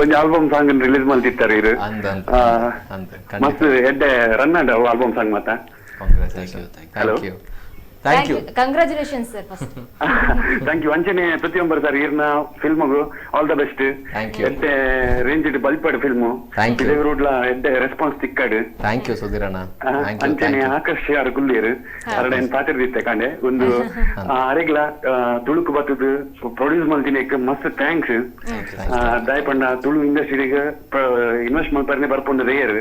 ಒಂದು ಆಲ್ಬಮ್ ಸಾಂಗ್ ರಿಲೀಸ್ ಮಾಡ್ತಿರ್ತಾರೆ ಇರು ಮಸ್ತ್ ಎಡ್ಡೆ ರನ್ ಆಲ್ಬಮ್ ಸಾಂಗ್ ಮಾತಾ. Thank you congratulation sir. First thank you. ಅಂಚನೆ ಪ್ರತಿಯೊಬ್ಬರು ಸರ್ ಇರ್ನ ಫಿಲ್ಮ್ಗು ಆಲ್ ದ ಬೆಸ್ಟ್. ಎಡ್ಡೆ ರೇಂಜ್ ಬಲ್ಪಡ್ ಫಿಲ್ಮು ರೋಡ್ಲ ಎಡ್ಡೆ ರೆಸ್ಪಾನ್ಸ್ ತಿಕ್ಕಡು. ಥ್ಯಾಂಕ್ ಯು ಸುಧೀರಣ್ಣ. ಅಂಚನೆ ಆಕರ್ಷ ಯಾರು ಗುಲ್ಲಿಯರು ಅರಡ ಪಾತಿರ್ದಿತ್ತೆ ಕಾಂಡೆ ಒಂದು ಅರೆಗ್ಲ ತುಳುಕು ಬತ್ತದು ಪ್ರೊಡ್ಯೂಸ್ ಮಾಡ್ತೀನಿ ಮಸ್ತ್ ಥ್ಯಾಂಕ್ಸ್. ದಾಯಪಂಡ ತುಳು ಇಂಡಸ್ಟ್ರಿಗೆ ಇನ್ವೆಸ್ಟ್ ಮಾಡ್ಪಾರನೆ ಬರ್ಪೊಂಡು ರೇಯರ್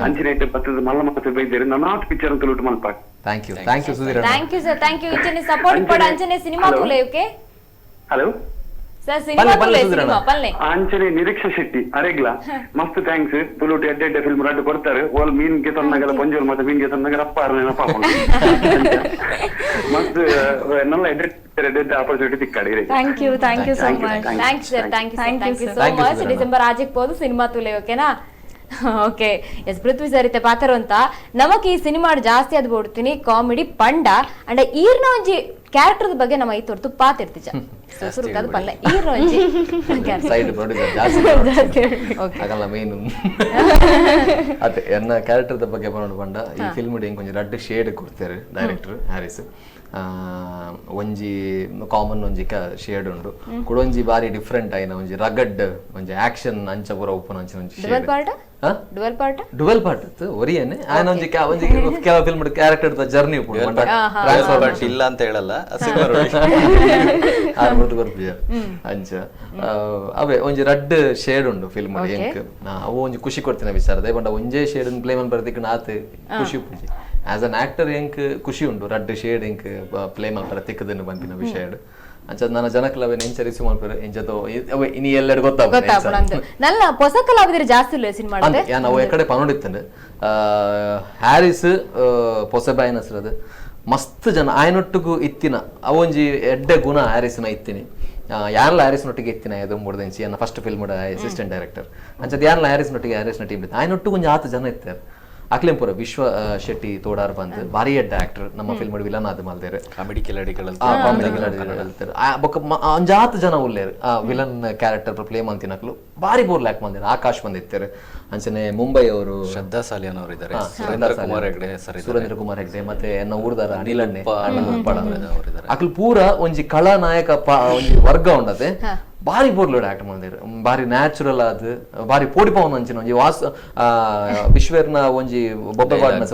ಅಂಚನೆ ಬತ್ತದ ಮಲ್ಲ ಮಾತು ಬೈದೇರು ನನಾತ್ ಪಿಕ್ಚರ್ ಅಂತ ತುಳುಟು ಮಲ್ಪ. ಥ್ಯಾಂಕ್ ಯು ಸುಧೀರಣ್ಣ. Thank you sir, thank you. ಇಂಚನೆ ಸಪೋರ್ಟ್ ಪಡ ಅಂಚನೆ ಸಿನಿಮಾ ಕೂಲೆ. ಓಕೆ ಹಲೋ ಸರ್, ಸಿನಿಮಾ ಕೂಲೆ ಸಿನಿಮಾ ಪಲ್ಲೆ ಅಂಚನೆ ನಿರೀಕ್ಷಾ ಶೆಟ್ಟಿ ಅರೆಗ್ಲ ಮಸ್ತ್ ಥ್ಯಾಂಕ್ಸ್. ತುಳುಟು ಎಡ್ಡೆ ಫಿಲ್ಮ್ ರಡ್ಡು ಕೊಡ್ತಾರೆ. ಓಲ್ ಮೀನ್ಗೆ ತೊಂದಾಗಲ್ಲ ಪಂಜೋಲ್ ಮತ್ತೆ ಮೀನ್ಗೆ ತೊಂದಾಗ ರಪ್ಪ ಮಸ್ತ್ ನಲ್ಲ ಎಡ್ಡೆ ಆಪರ್ಚುನಿಟಿ ತಿಕ್ಕಾಡಿ. Thank you so much. Thanks sir, thank you so much. December ಆಜಕ್ಕೆ ಹೋದು ಸಿನಿಮಾ ತುಲೆ. ಓಕೆನಾ? ಓಕೆ ಎಸ್ ಪೃಥ್ವಿ ಸರಿತೆ ಪಾತ್ರ ಅಂತ ನಮಕ್ ಈ ಸಿನಿಮಾ ಜಾಸ್ತಿ ಅದು ಬೋಡ್ತೀನಿ ಕಾಮಿಡಿ ಪಂಡ ಅಂಡ್ ಈರ್ನ ಒಂಜಿ ಕ್ಯಾರೆಕ್ಟರ್ ಬಗ್ಗೆ ನಮ್ಮ ಐ ತೋರ್ತು ಪಾತಿರ್ತಿಜ ಸುರುಕಾದ ಪಲ್ಲ ಈರ್ನ ಒಂಜಿ ಸೈಡ್ ಪ್ರೊಡ್ಯೂಸರ್ ಜಾಸ್ತಿ ಆಗಲ್ಲ ಮೇನ್ ಅದೇ ಎನ್ನ ಕ್ಯಾರೆಕ್ಟರ್ ಬಗ್ಗೆ ಬಂಡ ಈ ಫಿಲ್ಮ್ ಕೊಂಚ ರಡ್ಡ್ ಶೇಡ್ ಕೊಡ್ತಾರೆ ಡೈರೆಕ್ಟರ್ ಹ್ಯಾರಿಸ್ ಒಂಜಿ ಕಾಮನ್ ಒಂಜಿ ಶೇಡ್ ಉಂಡು ಕುಡೊಂಜಿ ಬಾರಿ ಡಿಫ್ರೆಂಟ್ ಆಯ್ನ ಒಂಜಿ ರಗಡ್ ಒಂಜಿ ಆಕ್ಷನ್ ಅಂಚ ಪೂರ ಉಪ್ಪುನ ಅಂಚಿನ ಒಂಜಿ ಶೇಡ್ ಡುವೆಲ್ ಪಾರ್ಟ್ ಒರಿಯೇನೆ ಆಯ್ನ ಒಂಜಿ ಕೆಲ film character the journey but ಇಲ್ಲ ಅಂತ ಹೇಳಲ್ಲ ಅಂಚ ಅವೇ ಒಂಜಿ ರಡ್ಡ್ ಶೇಡ್ ಉಂಡು ಫಿಲ್ಮ್ ಎಂಕ್ ಅವು ಒಂಜಿ ಖುಷಿ ಕೊಡ್ತಿನ ವಿಚಾರದೆ ಬಂಡ ಒಂಜೇ ಶೇಡ್ ಪ್ಲೇ ಮನ್ ಬರ್ದಿಕ್ಕ ಆತ್ ಖುಷಿ ಪುಜಿ ಆಸ್ ಅನ್ ಆಕ್ಟರ್ ಎಂಕ್ ಖುಷಿ ಉಂಡು ರಡ್ಡ್ ಶೇಡ್ ಎಂಕ್ ಪ್ಲೇ ಮಲ್ಪರ ತಿಕ್ಕದನ್ನು ಬಂಪಿನ ವಿಷಯ ಅಂಚದ ನನ್ನ ಜನಕಲವೇ ನೆಂಚರಿಸಿ ಮಲ್ಪರ ಎಂಚದೋ ಇನಿ ಎಲ್ಲೆಡೆ ಗೊತ್ತಾಗ್ತದೆ ನಲ್ಲ ಹೊಸ ಕಲಾವಿದರು ಜಾಸ್ತಿ ಇಲ್ಲ ಸಿನಿಮಾ ನಾವು ಎಕಡೆ ಪನೋಡಿತ್ತಂಡೆ ಹ್ಯಾರಿಸ್ ಪೊಸೆಬಾಯಿನ ಹೆಸರದು ಮಸ್ತ್ ಜನ ಆಯ್ನೊಟ್ಟಿಗೂ ಇತ್ತಿನ ಅವೊಂಜಿ ಎಡ್ಡೆ ಗುಣ ಹ್ಯಾರಿಸ್ನ ಇತ್ತಿನಿ ಯಾರಲ್ಲ ಹ್ಯಾರಿಸ್ನೊಟ್ಟಿಗೆ ಇತ್ತಿನ ಇದು ಮೂಡ್ದೆಂಚಿ ನನ್ನ ಫಸ್ಟ್ ಫಿಲ್ಮ್ ಅಸಿಸ್ಟೆಂಟ್ ಡೈರೆಕ್ಟರ್ ಅಂಚದ ಯಾರಲ್ಲ ಹ್ಯಾರಿಸ್ನ ಟೀಮ್ ಇತ್ತು ಆಯ್ನೊಟ್ಟಿಗೂ ಒಂಜಿ 10 ಜನ ಇರ್ತಾರೆ ಅಕ್ಲೇಂ ಪೂರ ವಿಶ್ವ ಶೆಟ್ಟಿ ತೋಡಾರ್ ಬಂದು ಭಾರಿ ಎಡ್ಡ ಆಕ್ಟರ್ ನಮ್ಮ ಫಿಲ್ಮ್ ವಿಲನ್ ಆದ ಮಲ್ದೇರು ಕಾಮಿಡಿ ಕಿಲಾಡಿಗಳು ಒಂಜ್ 10 ಜನ ಉಳ್ಳೇರು ಆ ವಿಲನ್ ಕ್ಯಾರೆಕ್ಟರ್ ಪ್ಲೇ ಮಂತಿನಕ್ಲು ಭಾರಿ ಬೋರ್ ಲ್ಯಾಕ್ ಮಂದಿರ ಆಕಾಶ್ ಬಂದಿರ್ತಾರೆ ಅಂಚನೆ ಮುಂಬೈ ಅವರು ಶ್ರದ್ಧಾ ಸಾಲಿಯಾನ್ ಅವರು ಇದ್ದಾರೆ, ಸುರೇಂದ್ರ ಕುಮಾರ್ ಹೆಗ್ಡೆ ಮತ್ತೆ ಎನ್ನ ಊರ್ದಾರ ಅನಿಲಣ್ಣೆ ಅಕ್ಲು ಪೂರ ಒಂಜಿ ಕಳಾನಾಯಕ ಒಂಜಿ ವರ್ಗ ಉಂಡತೆ ಭಾರಿ ಬೋರ್ಲೋಡ್ ಆಕ್ಟ್ ಮಾಡಿದ್ರು ಭಾರಿ ನ್ಯಾಚುರಲ್ ಆದ್ ಭಾರಿ ಪೋಡಿಪವನ್ ಅಂಚಿನ ಒಂಜಿ ವಿಶ್ವೇರ್ನ ಒಂಜಿ ಬೊಬ್ಬೆ ಬಾಡ್ನ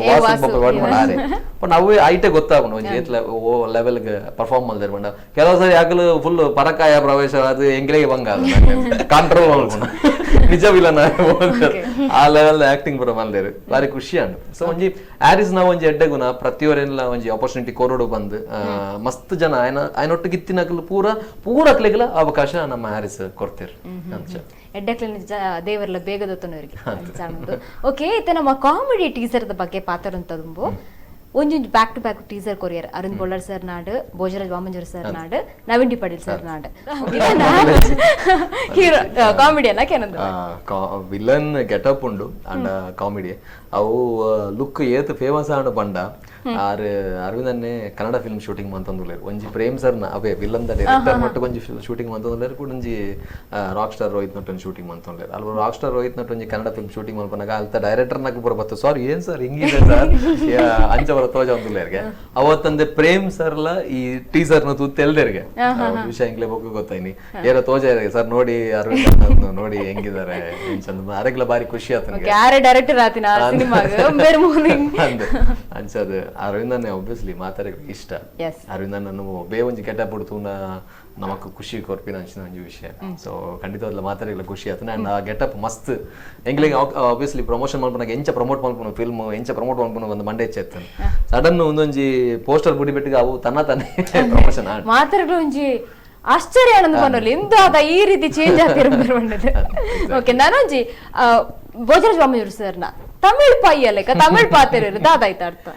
ಬೊಬ್ಬೆ ಬಾಡ್ ಮಾಡಾರೆ ಪಂಡ ಅವೇ ಐಟೆ ಗೊತ್ತಾಗ್ನು ಒಂಜಿ ಏತ್ಲ ಓ ಲೆವೆಲ್ಗೆ ಪರ್ಫಾರ್ಮ್ ಮಲ್ದೇರ್ ಪಂಡ ಕೆಲವು ಸಾರಿ ಆಗಲು ಫುಲ್ ಪರಕಾಯ ಪ್ರವೇಶ ಅದು ಎಂಗ್ಲೆಗೆ ಬಂಗ ಕಂಟ್ರೋಲ್ ಮಾಡ್ಕೊಂಡು ನಿಜ ವಿಲನ್ ಆ ಲೆವೆಲ್ ಆಕ್ಟಿಂಗ್ ಪೂರ ಮಲ್ದೇರು ಭಾರಿ ಖುಷಿ ಅಂಡು ಸೊ ಒಂಜಿ ಹ್ಯಾರಿಸ್ ನ ಒಂಜಿ ಎಡ್ಡೆ ಗುಣ ಪ್ರತಿಯೊರೆಲ್ಲ ಒಂಜಿ ಆಪರ್ಚುನಿಟಿ ಕೊರೋಡು ಬಂದು ಮಸ್ತ್ ಜನ ಆಯ್ನೊಟ್ಟಿಗೆ ಇತ್ತಿನಕ್ಲು ಪೂರ ಕ್ಲೆಗ್ಲ ಅವಕಾಶ ನಮ್ಮ ಹ್ಯಾರಿಸ್ ಕೊಡ್ತೀರಿ ಅಂಚ ಎಡ್ಡಕ್ಲಿನ ದೇವರ್ಲ ಬೇಗದೊತ್ತನವರಿಗೆ ಓಕೆ ಇತ್ತೆ ನಮ್ಮ ಕಾಮಿಡಿ ಟೀಸರ್ದ ಬಗ್ಗೆ ಪಾತರಂತದುಂಬು ಒಂಜೊಂಜಿ ಬ್ಯಾಕ್ ಟು ಬ್ಯಾಕ್ ಟೀಸರ್ ಕೊರಿಯರ್ ಅರುಣ್ ಬೊಳ್ಳರ್ ಸರ್ ನಾಡು ಭೋಜರಾಜ್ ವಾಮಂಜೂರ್ ಸರ್ ನಾಡು ನವೀನ್ ಡಿ ಪಾಟೀಲ್ ಸರ್ ನಾಡು ಹೀರೋ ಕಾಮಿಡಿ ಅನ್ನ ಕೇನಂದು ವಿಲನ್ ಗೆಟಪ್ ಉಂಡು ಅಂಡ ಕಾಮಿಡಿ ಅವು ಲುಕ್ ಏತ್ ಫೇಮಸ್ ಆಂಡ್ ಬಂಡ ಆರ್ ಅರವಿಂದನ್ನೇ ಕನ್ನಡ ಫಿಲ್ಮ್ ಶೂಟಿಂಗ್ ಮಂತಂದುಲ್ಲೇರು ಒಂಜಿ ಪ್ರೇಮ್ ಸರ್ನ ಅವೇ ವಿಲನ್ ದ ಡೈರೆಕ್ಟರ್ ಮಟ್ಟಿಗೆ ಒಂಜಿ ಶೂಟಿಂಗ್ ಮಂತಂದುಲ್ಲೇರು ಕೂಡ ಒಂಜಿ ರಾಕ್ ಸ್ಟಾರ್ ರೋಹಿತ್ ನಟ್ ಶೂಟಿಂಗ್ ಮಂತಂದುಲ್ಲೇರು ಅಲ್ಲಿ ರಾಕ್ ಸ್ಟಾರ್ ರೋಹಿತ್ ನಟ್ ಒಂಜಿ ಕನ್ನಡ ಫಿಲ್ಮ್ ಶೂಟಿಂಗ್ ಮಲ್ಪನಾಗ ಅಲ್ತ ಡೈರೆಕ್ಟರ್ ನಾಗ ಪೂರ ಬತ್ತು ಸಾರಿ ಏನ್ ಸರ್ ಹಿಂಗಿದೆ ಸರ್ ಅಂಚವರ ತೋಜ ಒಂದುಲ್ಲೇರ್ಗೆ ಅವತ್ತಂದೆ ಪ್ರೇಮ್ ಸರ್ಲ ಈ ಟೀಸರ್ ನ ತೂತ್ ಎಲ್ದೇರ್ಗೆ ವಿಷಯ ಹಿಂಗ್ಲೆ ಬಗ್ಗೆ ಗೊತ್ತಾಯ್ನಿ ಏರ ತೋಜ ಸರ್ ನೋಡಿ ಅರವಿಂದ್ ನೋಡಿ ಹೆಂಗಿದ್ದಾರೆ ಅರೆಗ್ಲ ಬಾರಿ ಖುಷಿ ಆತ ಯಾರೇ ಡೈರೆಕ್ಟರ್ ಆತಿನ ಅಂಚದು ಅರವಿಂದನ್ನೇ ಒಬ್ವಿಯಸ್ಲಿ ಮಾತಾಡಕ್ಕೆ ಇಷ್ಟ ಅರವಿಂದನ್ನು ಬೇ ಒಂಜಿ ಕೆಟ್ಟ ಬಿಡ್ತು ನಮಕ್ ಖುಷಿ ಕೊರ್ಪಿನ ಅಂಚಿನ ಒಂಜಿ ವಿಷಯ ಸೊ ಖಂಡಿತವಾಗ್ಲ ಮಾತಾಡಲ್ಲ ಖುಷಿ ಆತನ ಅಂಡ್ ಆ ಗೆಟಪ್ ಮಸ್ತ್ ಎಂಗ್ಲಿಗೆ ಆಬ್ವಿಯಸ್ಲಿ ಪ್ರಮೋಷನ್ ಮಲ್ಪನಾಗ ಎಂಚ ಪ್ರಮೋಟ್ ಮಲ್ಪನ ಫಿಲ್ಮ್ ಎಂಚ ಪ್ರಮೋಟ್ ಮಲ್ಪನ ಒಂದು ಮಂಡೆ ಎಚ್ಚೆತ್ತನು ಸಡನ್ ಒಂದೊಂಜಿ ಪೋಸ್ಟರ್ ಬುಡಿ ಬಿಟ್ಟಿಗೆ ಅವು ತಾನೇ ಪ್ರಮೋಷನ್ ಮಾತಾಡಲು ಒಂಜಿ ಆಶ್ಚರ್ಯ ಆನಂದ ಬನ್ನೋಲಿ ಎಂದಾದ ಈ ರೀತಿ ಚೇಂಜ್ ಆಗ್ತಿರೋದು ಓಕೆ ನಾನೊಂಜಿ ಭೋಜರಾಜ್ ವಾಮಂಜೂರ್ ಸರ್ನ ತಮಿಳ್ ಪೈಯಲೆಕ ತಮಿಳ್ ಪಾತೆರು ದಾದಾಯ್ತ ಅರ್ಥ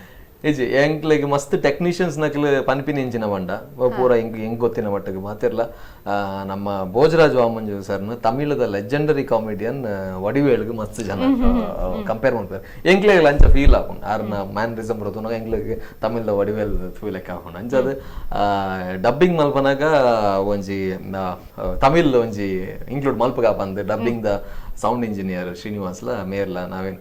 ಏಜಿ ಎಂಕ್ಲೆಗ್ ಮಸ್ತ್ ಟೆಕ್ನಿಷಿಯನ್ಸ್ ನಕ್ಲು ಪನ್ಪಿನ ಇಂಚಿನ ಬಂಡ ಪೂರ ಹೆಂಗ್ ಗೊತ್ತಿನ ಮಟ್ಟಿಗೆ ಮಾತಿರ್ಲ ನಮ್ಮ ಭೋಜರಾಜ್ ವಾಮಂಜೂರ್ ಸರ್ನ ತಮಿಳದ ಲೆಜೆಂಡರಿ ಕಾಮಿಡಿಯನ್ ವಡಿವೇಲ್ಗೆ ಮಸ್ತ್ ಜನ ಕಂಪೇರ್ ಮಾಡ್ತಾರೆ ಎಂಕ್ಲೆಗ್ ಲಂಚ ಫೀಲ್ ಹಾಕೊಂಡು ಆರ್ನ ಮ್ಯಾನ್ರಿಸಮ್ ಬರೋದು ಎಂಕ್ಲೆಗ್ ತಮಿಳ್ದ ವಡಿವೇಲ್ ಫೀಲ್ ಹಾಕೊಂಡು ಅಂಚದು ಡಬ್ಬಿಂಗ್ ಮಲ್ಪನಾಗ ಒಂಜಿ ತಮಿಳ್ ಒಂಜಿ ಇನ್ಕ್ಲೂಡ್ ಮಲ್ಪಗ ಬಂದು ಡಬ್ಬಿಂಗ್ ದ ಸೌಂಡ್ ಇಂಜಿನಿಯರ್ ಶ್ರೀನಿವಾಸ್ಲ ಮೇರ್ಲ ನಾವೇನ್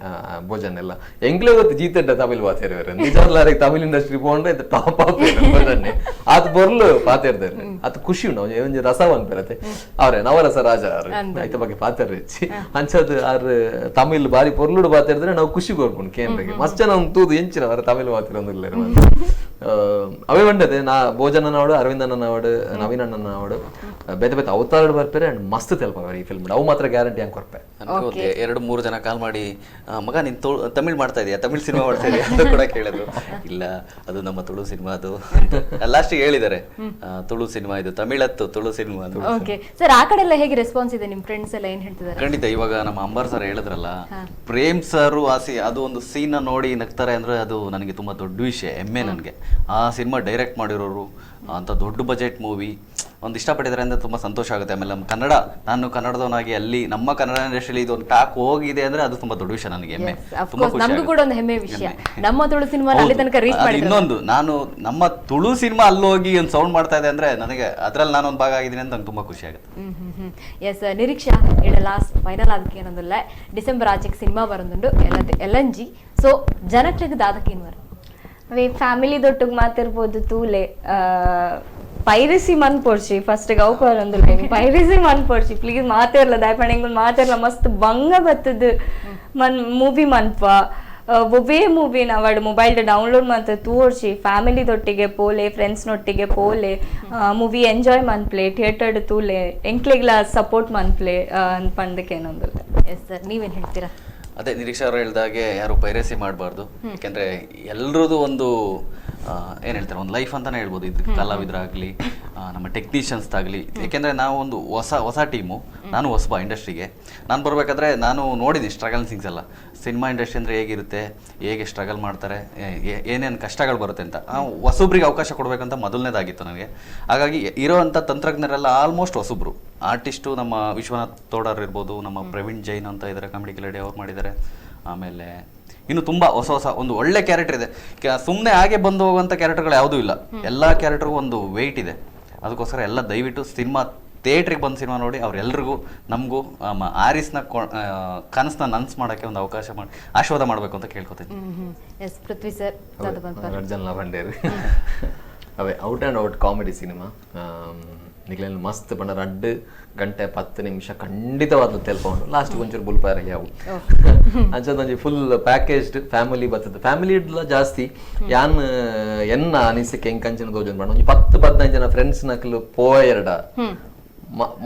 ಭೋಜನ್ ಎಲ್ಲ ಎಂಗ್ಲೇ ಗೊತ್ತು ಜೀತಡ್ಡ ತಮಿಳ್ ಪಾತೇರ್ವೇರೆ ನಿಜವಾಗ್ಲಾರೆ ತಮಿಳ್ ಇಂಡಸ್ಟ್ರಿ ಪೋಂಡ್ರೆ ಟಾಪ್ ಆಫ್ ಭೋಜನ್ನೆ ಅದು ಬರ್ಲು ಪಾತೇರ್ದಾರೆ ಅದು ಖುಷಿ ನಾವು ಒಂಜಿ ರಸ ಬಂದ್ಬಿರತ್ತೆ ಅವ್ರೆ ನವರಸ ರಾಜ ಐತ ಬಗ್ಗೆ ಪಾತೇರ್ ಹೆಚ್ಚಿ ಅಂಚದು ಆರ್ ತಮಿಳ್ ಬಾರಿ ಪೊರ್ಲುಡು ಪಾತೇರ್ದ್ರೆ ನಾವು ಖುಷಿ ಕೊರ್ಕೊಂಡು ಕೇಂದ್ರಗೆ ಮಸ್ತ್ ಜನ ಒಂದು ತೂದು ಎಂಚಿನ ಅವರ ತಮಿಳ್ ಪಾತಿರೊಂದಿಲ್ಲ ಅವೇ ಬಂಡದೆ ನಾ ಭೋಜನ ನಾವಡು ಅರವಿಂದನ ನಾವಡು ನವೀನ್ ಅಣ್ಣನ ನಾವಡು ಬೇತೆ ಬೇತೆ ಅವತಾರ ಬರ್ಪೇರೆ ಅಂಡ್ ಮಸ್ತ್ ತೆಲ್ಪವ್ರೆ ಈ ಫಿಲ್ಮ್ ಅವು ಮಾತ್ರ ಗ್ಯಾರಂಟಿ ಹಂಗೆ ಕೊರ್ಪೆ 2-3 ಜನ ಕಾಲ್ ಮಾಡಿ ಮಗ ನೀನ್ ತಮಿಳ್ ಮಾಡ್ತಾ ಇದೀಯಾ ತಮಿಳ್ ಸಿನಿಮಾ ಮಾಡ್ತಾ ಇದೀಯಾ ಅಂತ ಕೂಡ ಕೇಳಿದ್ರು. ಇಲ್ಲ ಅದು ನಮ್ಮ ತುಳು ಸಿನಿಮಾ ಅದು ಲಾಸ್ಟ್ ಹೇಳಿದ್ದಾರೆ ತುಳು ಸಿನಿಮಾ ಇದು ತಮಿಳತ್ತು ತುಳು ಸಿನಿಮಾ ಅದು. ಓಕೆ ಸರ್ ಆ ಕಡೆ ಎಲ್ಲ ಹೇಗೆ ರೆಸ್ಪಾನ್ಸ್ ಇದೆ ನಿಮ್ಮ ಫ್ರೆಂಡ್ಸ್ ಎಲ್ಲ ಏನ್ ಹೇಳ್ತಿದ್ದಾರೆ? ಖಂಡಿತ ಇವಾಗ ನಮ್ಮ ಅಂಬರ್ ಸರ್ ಹೇಳಿದ್ರಲ್ಲ ಪ್ರೇಮ್ ಸರ್ ಅದು ಒಂದು ಸೀನ್ ನೋಡಿ ನಗ್ತಾರೆ ಅಂದ್ರೆ ಅದು ನನಗೆ ತುಂಬಾ ದೊಡ್ಡ ವಿಷಯ ಹೆಮ್ಮೆ ನನಗೆ. ಆ ಸಿನಿಮಾ ಡೈರೆಕ್ಟ್ ಮಾಡಿರೋರು ಅಂತ ದೊಡ್ಡ ಬಜೆಟ್ ಮೂವಿ ಒಂದು ಇಷ್ಟಪಟ್ಟಿದ್ದಾರೆ ಅಂದರೆ ತುಂಬ ಸಂತೋಷ ಆಗುತ್ತೆ. ಆಮೇಲೆ ನಮ್ಮ ನಾನು ಕನ್ನಡದವನಾಗಿ ಅಲ್ಲಿ ನಮ್ಮ ಕನ್ನಡ ಇಂಡಸ್ಟ್ರಿಯಲ್ಲಿ ಇದು ಒಂದು ಟಾಕ್ ಹೋಗಿದೆ ಅಂದರೆ ಅದು ತುಂಬ ದೊಡ್ಡ ವಿಷಯ ನನಗೆ. ಹೆಮ್ಮೆ, ತುಂಬ ಖುಷಿ ನಮಗೂ ಕೂಡ ಒಂದು ಹೆಮ್ಮೆ ವಿಷಯ. ನಮ್ಮ ತುಳು ಸಿನಿಮಾ ಅಲ್ಲಿ ತನಕ ರೀಚ್ ಮಾಡಿ. ಇನ್ನೊಂದು, ನಾನು ನಮ್ಮ ತುಳು ಸಿನಿಮಾ ಅಲ್ಲಿ ಹೋಗಿ ಒಂದು ಸೌಂಡ್ ಮಾಡ್ತಾ ಇದೆ ಅಂದರೆ ನನಗೆ ಅದರಲ್ಲಿ ನಾನೊಂದು ಭಾಗ ಆಗಿದ್ದೀನಿ ಅಂತ ನಂಗೆ ತುಂಬ ಖುಷಿ ಆಗುತ್ತೆ. ಎಸ್ ನಿರೀಕ್ಷಾ ಇಡ ಲಾಸ್ಟ್ ಫೈನಲ್ ಅದಕ್ಕೆ ಏನಂದಿಲ್ಲ ಡಿಸೆಂಬರ್ ಆಚೆಗೆ ಸಿನಿಮಾ ಬರೋದುಂಡು LNG. ಸೊ ಜನಕ್ಕೆ ದಾದಕ್ಕೇನು ಬರ ಅವೆ ಫ್ಯಾಮಿಲಿ ದೊಟ್ಟಿಗೆ ಮಾತಿರ್ಬೋದು ತೂಲೆ ಪೈರಸಿ ಮನ್ ಪೋಡ್ಸಿ ಫಸ್ಟ್ ಅವು ಪರಂದು ಪೈರಸಿ ಮನ್ ಪೋಡ್ಸಿ ಪ್ಲೀಸ್ ಮಾತಿರ್ಲ ದಯಪಣೆಂಗ್ ಮಾತಿರ್ಲ ಮಸ್ತ್ ಬಂಗ ಬತ್ತದ ಮನ್ ಮೂವಿ ಮನ್ಪ ಒಬ್ಬೇ ಮೂವಿ ನಾವಾಡು ಮೊಬೈಲ್ ಡೌನ್ಲೋಡ್ ಮಾಡ್ತಾ ತೋರ್ಸಿ ಫ್ಯಾಮಿಲಿ ದೊಟ್ಟಿಗೆ ಪೋಲೆ ಫ್ರೆಂಡ್ಸ್ನೊಟ್ಟಿಗೆ ಪೋಲೆ ಮೂವಿ ಎಂಜಾಯ್ ಮನ್ಪ್ಲೆ ಥಿಯೇಟರ್ ತೂಲೆ ಎಂಕ್ಲೆಗ್ಲ ಸಪೋರ್ಟ್ ಮನ್ಪ್ಲೆ ಅನ್ಪಂದಕ್ಕೆ ಏನೊಂದು. ಎಸ್ ಸರ್, ನೀವೇನು ಹೇಳ್ತೀರಾ? ಅದೇ ನಿರೀಕ್ಷಾ ಅವರು ಹೇಳಿದಾಗೆ ಯಾರು ಪೈರಸಿ ಮಾಡಬಾರ್ದು. ಯಾಕೆಂದರೆ ಎಲ್ರದ್ದು ಒಂದು ಏನು ಹೇಳ್ತಾರೆ, ಒಂದು ಲೈಫ್ ಅಂತಲೇ ಹೇಳ್ಬೋದು. ಇದು ಕಲಾವಿದರಾಗಲಿ ನಮ್ಮ ಟೆಕ್ನಿಷಿಯನ್ಸ್ದಾಗಲಿ. ಏಕೆಂದರೆ ನಾವು ಒಂದು ಹೊಸ ಟೀಮು, ನಾನು ಹೊಸಬ ಇಂಡಸ್ಟ್ರಿಗೆ. ನಾನು ಬರಬೇಕಾದ್ರೆ ನಾನು ನೋಡಿದ್ದೀನಿ ಸ್ಟ್ರಗಲ್ ಥಿಂಗ್ಸ್ ಎಲ್ಲ. ಸಿನಿಮಾ ಇಂಡಸ್ಟ್ರಿ ಅಂದರೆ ಹೇಗಿರುತ್ತೆ, ಹೇಗೆ ಸ್ಟ್ರಗಲ್ ಮಾಡ್ತಾರೆ, ಏನೇನು ಕಷ್ಟಗಳು ಬರುತ್ತೆ ಅಂತ ಹೊಸಬ್ರಿಗೆ ಅವಕಾಶ ಕೊಡಬೇಕಂತ ಮೊದಲನೇದಾಗಿತ್ತು ನನಗೆ. ಹಾಗಾಗಿ ಇರೋವಂಥ ತಂತ್ರಜ್ಞರೆಲ್ಲ ಆಲ್ಮೋಸ್ಟ್ ಹೊಸಬ್ರು. ಆರ್ಟಿಸ್ಟು ನಮ್ಮ ವಿಶ್ವನಾಥ್ ತೋಡರ್ ಇರ್ಬೋದು, ನಮ್ಮ ಪ್ರವೀಣ್ ಜೈನ್ ಅಂತ ಇದ್ದಾರೆ, ಕಾಮಿಡಿ ಕಿಲಾಡಿ ಅವ್ರು ಮಾಡಿದ್ದಾರೆ. ಆಮೇಲೆ ಇನ್ನು ತುಂಬ ಹೊಸ ಒಂದು ಒಳ್ಳೆ ಕ್ಯಾರೆಕ್ಟರ್ ಇದೆ. ಸುಮ್ಮನೆ ಹಾಗೆ ಬಂದು ಹೋಗುವಂಥ ಕ್ಯಾರೆಕ್ಟರ್ಗಳು ಯಾವುದೂ ಇಲ್ಲ. ಎಲ್ಲ ಕ್ಯಾರೆಕ್ಟರ್ಗೂ ಒಂದು ವೆಯ್ಟ್ ಇದೆ. ಅದಕ್ಕೋಸ್ಕರ ಎಲ್ಲ ದಯವಿಟ್ಟು ಸಿನಿಮಾ ಥಿಯೇಟ್ರಿಗೆ ಬಂದು ಸಿನಿಮಾ ನೋಡಿ ಅವ್ರೆಲ್ರಿಗೂ ನಮಗೂ ಆರಿಸ್ನ ಕನಸನ್ನ ನನ್ಸ್ ಮಾಡೋಕ್ಕೆ ಒಂದು ಅವಕಾಶ ಮಾಡಿ ಆಶೀರ್ವಾದ ಮಾಡಬೇಕು ಅಂತ ಕೇಳ್ಕೊತೀನಿ. ಎಸ್ ಪೃಥ್ವಿ ಸರ್, ರಡ್ಜನ್ ಲಾಭಂಡೇರು ಅವೇ out and out comedy cinema. ನಿಗ್ಲೇನು ಮಸ್ತ್ ಬಣ್ಣ 2 ಗಂಟೆ 10 ನಿಮಿಷ ಖಂಡಿತವಾದ ತೆಲ್ಕೊಂಡು ಲಾಸ್ಟ್ ಒಂಚೂರು ಬುಲ್ಪಾರ ಯಾವು ಅಂಚದೊಂದು ಫುಲ್ ಪ್ಯಾಕೇಜ್ಡ್ ಫ್ಯಾಮಿಲಿ ಬರ್ತದೆ. ಫ್ಯಾಮಿಲಿ ಇಡ್ಲ ಜಾಸ್ತಿ ಯಾನ್ ಎನ್ನ ಅನಿಸಿಕೆ ಹೆಂಕಂಚಿನ ದೋಜನ್ ಬಣ್ಣ ಒಂದು 10-15 ಜನ ಫ್ರೆಂಡ್ಸ್ ನಕಲು ಪೋಯರ್ಡ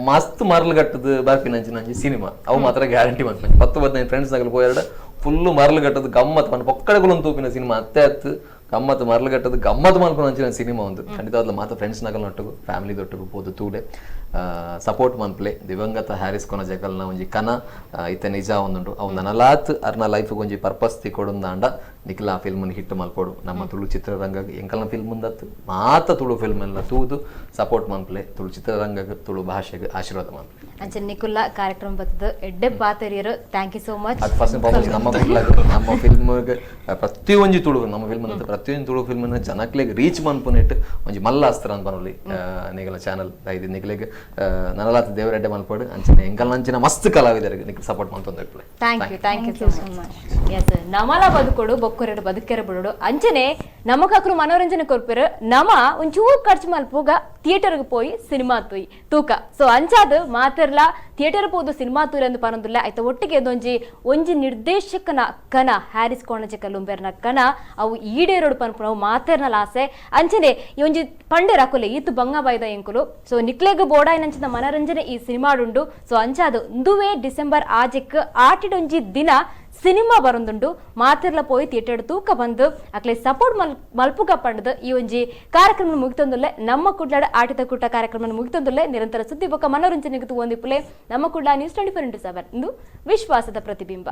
ಮಸ್ತ್ ಮರಳುಗಟ್ಟದ ಬರ್ಪಿನಂಚಿನ ಸಿನಿಮಾ ಅವು ಮಾತ್ರ ಗ್ಯಾರಂಟಿ ಮಾಡ್ತಾನೆ. 10-15 ಫ್ರೆಂಡ್ಸ್ ನಕಲು ಪೋಯರ್ಡ ಫುಲ್ಲು ಮರಳುಗಟ್ಟದ ಗಮ್ಮತ್ ಮಣ್ಣು ಪೊಕ್ಕಡಗುಲೊಂದು ತೂಪಿನ ಸಿನಿಮಾ ಅತ್ತೆ ಗಮ್ಮತ್ತು ಮರಳುಗಟ್ಟದ ಗಮ್ಮತ್ತು ಮಾಡ್ಕೊಂಡು ಅಂಚಿನ ಸಿನಿಮಾ ಒಂದು ಖಂಡಿತವಾದ ಮಾತ್ರ ಫ್ರೆಂಡ್ಸ್ ನಕಲ್ ನೊಟ್ಟಿಗೂ ಫ್ಯಾಮಿಲಿ ದೊಟ್ಟಿಗೂ ಪೋದು ತೂಡೆ ಸಪೋರ್ಟ್ ಮನ್ಪ್ಲೆ ದಿವಂಗತ ಹ್ಯಾರಿಸ್ ಕೊನ ಜಕಲ್ನ ಒಂಜಿ ಕನ ಇತ್ತೆ ನಿಜ ಒಂದುಂಡು ಅವು ನನಲಾತ್ ಅರ್ನ ಲೈಫ್ ಒಂಜಿ ಪರ್ಪಸ್ ತಿಕೊಡುಂದಾಂಡ ನಿಖಿಲ ಆ ಫಿಲ್ಮನ್ನು ಹಿಟ್ ಮಲ್ಪೋಡು ನಮ್ಮ ತುಳು ಚಿತ್ರರಂಗಕ್ಕೆ ಎಂಕಲ್ನ ಫಿಲ್ಮ್ ಮುಂದತ್ತು ಮಾತ ತುಳು ಫಿಲ್ಮ್ ಎಲ್ಲ ತೂದು ಸಪೋರ್ಟ್ ಮನ್ಪ್ಲೆ ತುಳು ಚಿತ್ರರಂಗಕ್ಕೆ ತುಳು ಭಾಷೆಗೆ ಆಶೀರ್ವಾದ ಮನ್ಪ್ಲೆ ಅಂಚೆ ನಿಖುಲ್ಲ ಕಾರ್ಯಕ್ರಮ ಬರ್ತದೆ ಎಡ್ಡೆ ಪಾತರಿಯರು ಥ್ಯಾಂಕ್ ಯು ಸೋ ಮಚ್. ಅದು ಫಸ್ಟ್ ನಮ್ಮ ಫಿಲ್ಮ್ಗೆ ಪ್ರತಿಯೊಂದು ತುಳು ನಮ್ಮ ಫಿಲ್ಮ್ ಅಂತ ಪ್ರತಿಯೊಂದು ತುಳು ಫಿಲ್ಮ್ ಜನಕ್ಲೆಗೆ ರೀಚ್ ಮನ್ಪುನಿಟ್ಟು ಒಂಜಿ ಮಲ್ಲಾಸ್ತ್ರ ಅಂತ ಬರಲಿ ನಿಗಲ ಚಾನಲ್ ಇದು ನಿಗಲಿಗೆ ನನಲಾತ ದೇವರೆಡ್ಡೆ ಮಲ್ಪಡು ಅಂಚಿನ ಎಂಕಲ್ ಅಂಚಿನ ಮಸ್ತ್ ಕಲಾವಿದರಿಗೆ ನಿಖಿಲ್ ಸಪೋರ್ಟ್ ಮಾಡ್ತಂದು thank you so much. Yes ನಮಲ ಬದುಕೊಡು ಬೊಕ್ಕರೆಡು ಬದುಕೆರೆ ಬಿಡೋಡು ಅಂಚನೆ ನಮಗಾಕ್ರು ಮನೋರಂಜನೆ ಕೊರ್ಪೆರು ನಮ ಒಂಚೂರು ಖರ್ಚು ಮಲ್ಪೋಗ ಥಿಯೇಟರ್ಗೆ ಪೋಯಿ ಸಿನಿಮಾ ತೂಯಿ ತೂಕ. ಸೊ ಅಂಚಾದ ಮಾತಿರ್ಲ ಥಿಯೇಟರ್ ಪೋದು ಸಿನಿಮಾ ತೂರಿ ಅಂದು ಪರಂದಿಲ್ಲ ಆಯ್ತ ಒಟ್ಟಿಗೆ ಒಂಜಿ ನಿರ್ದೇಶಕನ ಕನ ಹ್ಯಾರಿಸ್ ಕೋಣಜಕಲ್ಲುಂಬೆರ್ನ ಕನ ಅವು ಈಡೇರೋಡು ಪನ್ಪು ನಾವು ಮಾತಿರ್ನಲ್ಲ ಆಸೆ ಅಂಚನೆ ಈ ಒಂಜಿ ಪಂಡೆ ರಾಕುಲೆ ಈತು ಬಂಗಾಬಾಯ್ದ ಎಂಕುಲು. ಸೊ ನಿಕ್ಲೆಗ್ ಬೋಡಾಯ್ನಂಚಿನ ಮನರಂಜನೆ ಈ ಸಿನಿಮಾಡುಂಡು. ಸೊ ಅಂಚಾದು ಇಂದುವೇ ಡಿಸೆಂಬರ್ ಆಜೆಕ್ ಆಟಿಡೊಂಜಿ ದಿನ ಸಿನಿಮಾ ಬರೊಂದುಂಡು ಮಾತಿರ್ಲ ಪೋಯಿ ಥಿಯೇಟರ್ ತೂಕ ಬಂದು ಅಕ್ಲೆ ಸಪೋರ್ಟ್ ಮಲ್ಪುಗ ಪಂಡದು ಈ ಒಂಜಿ ಕಾರ್ಯಕ್ರಮ ಮುಗಿತೊಂದುಲ್ಲೆ ನಮ್ಮ ಕುಡ್ಲಾಡ ಆಟಿದ ಕೂಟ ಕಾರ್ಯಕ್ರಮ ಮುಗಿತೊಂದುಲ್ಲೆ ನಿರಂತರ ಸುದ್ದಿ ಬೊಕ್ಕ ಮನೋರಂಜನೆಗೆ ಒಂದಿಪ್ಪುಲೆ ನಮ್ಮ ಕುಡ್ಲ ನ್ಯೂಸ್ 24/7 ಇಂದು ವಿಶ್ವಾಸದ ಪ್ರತಿಬಿಂಬ.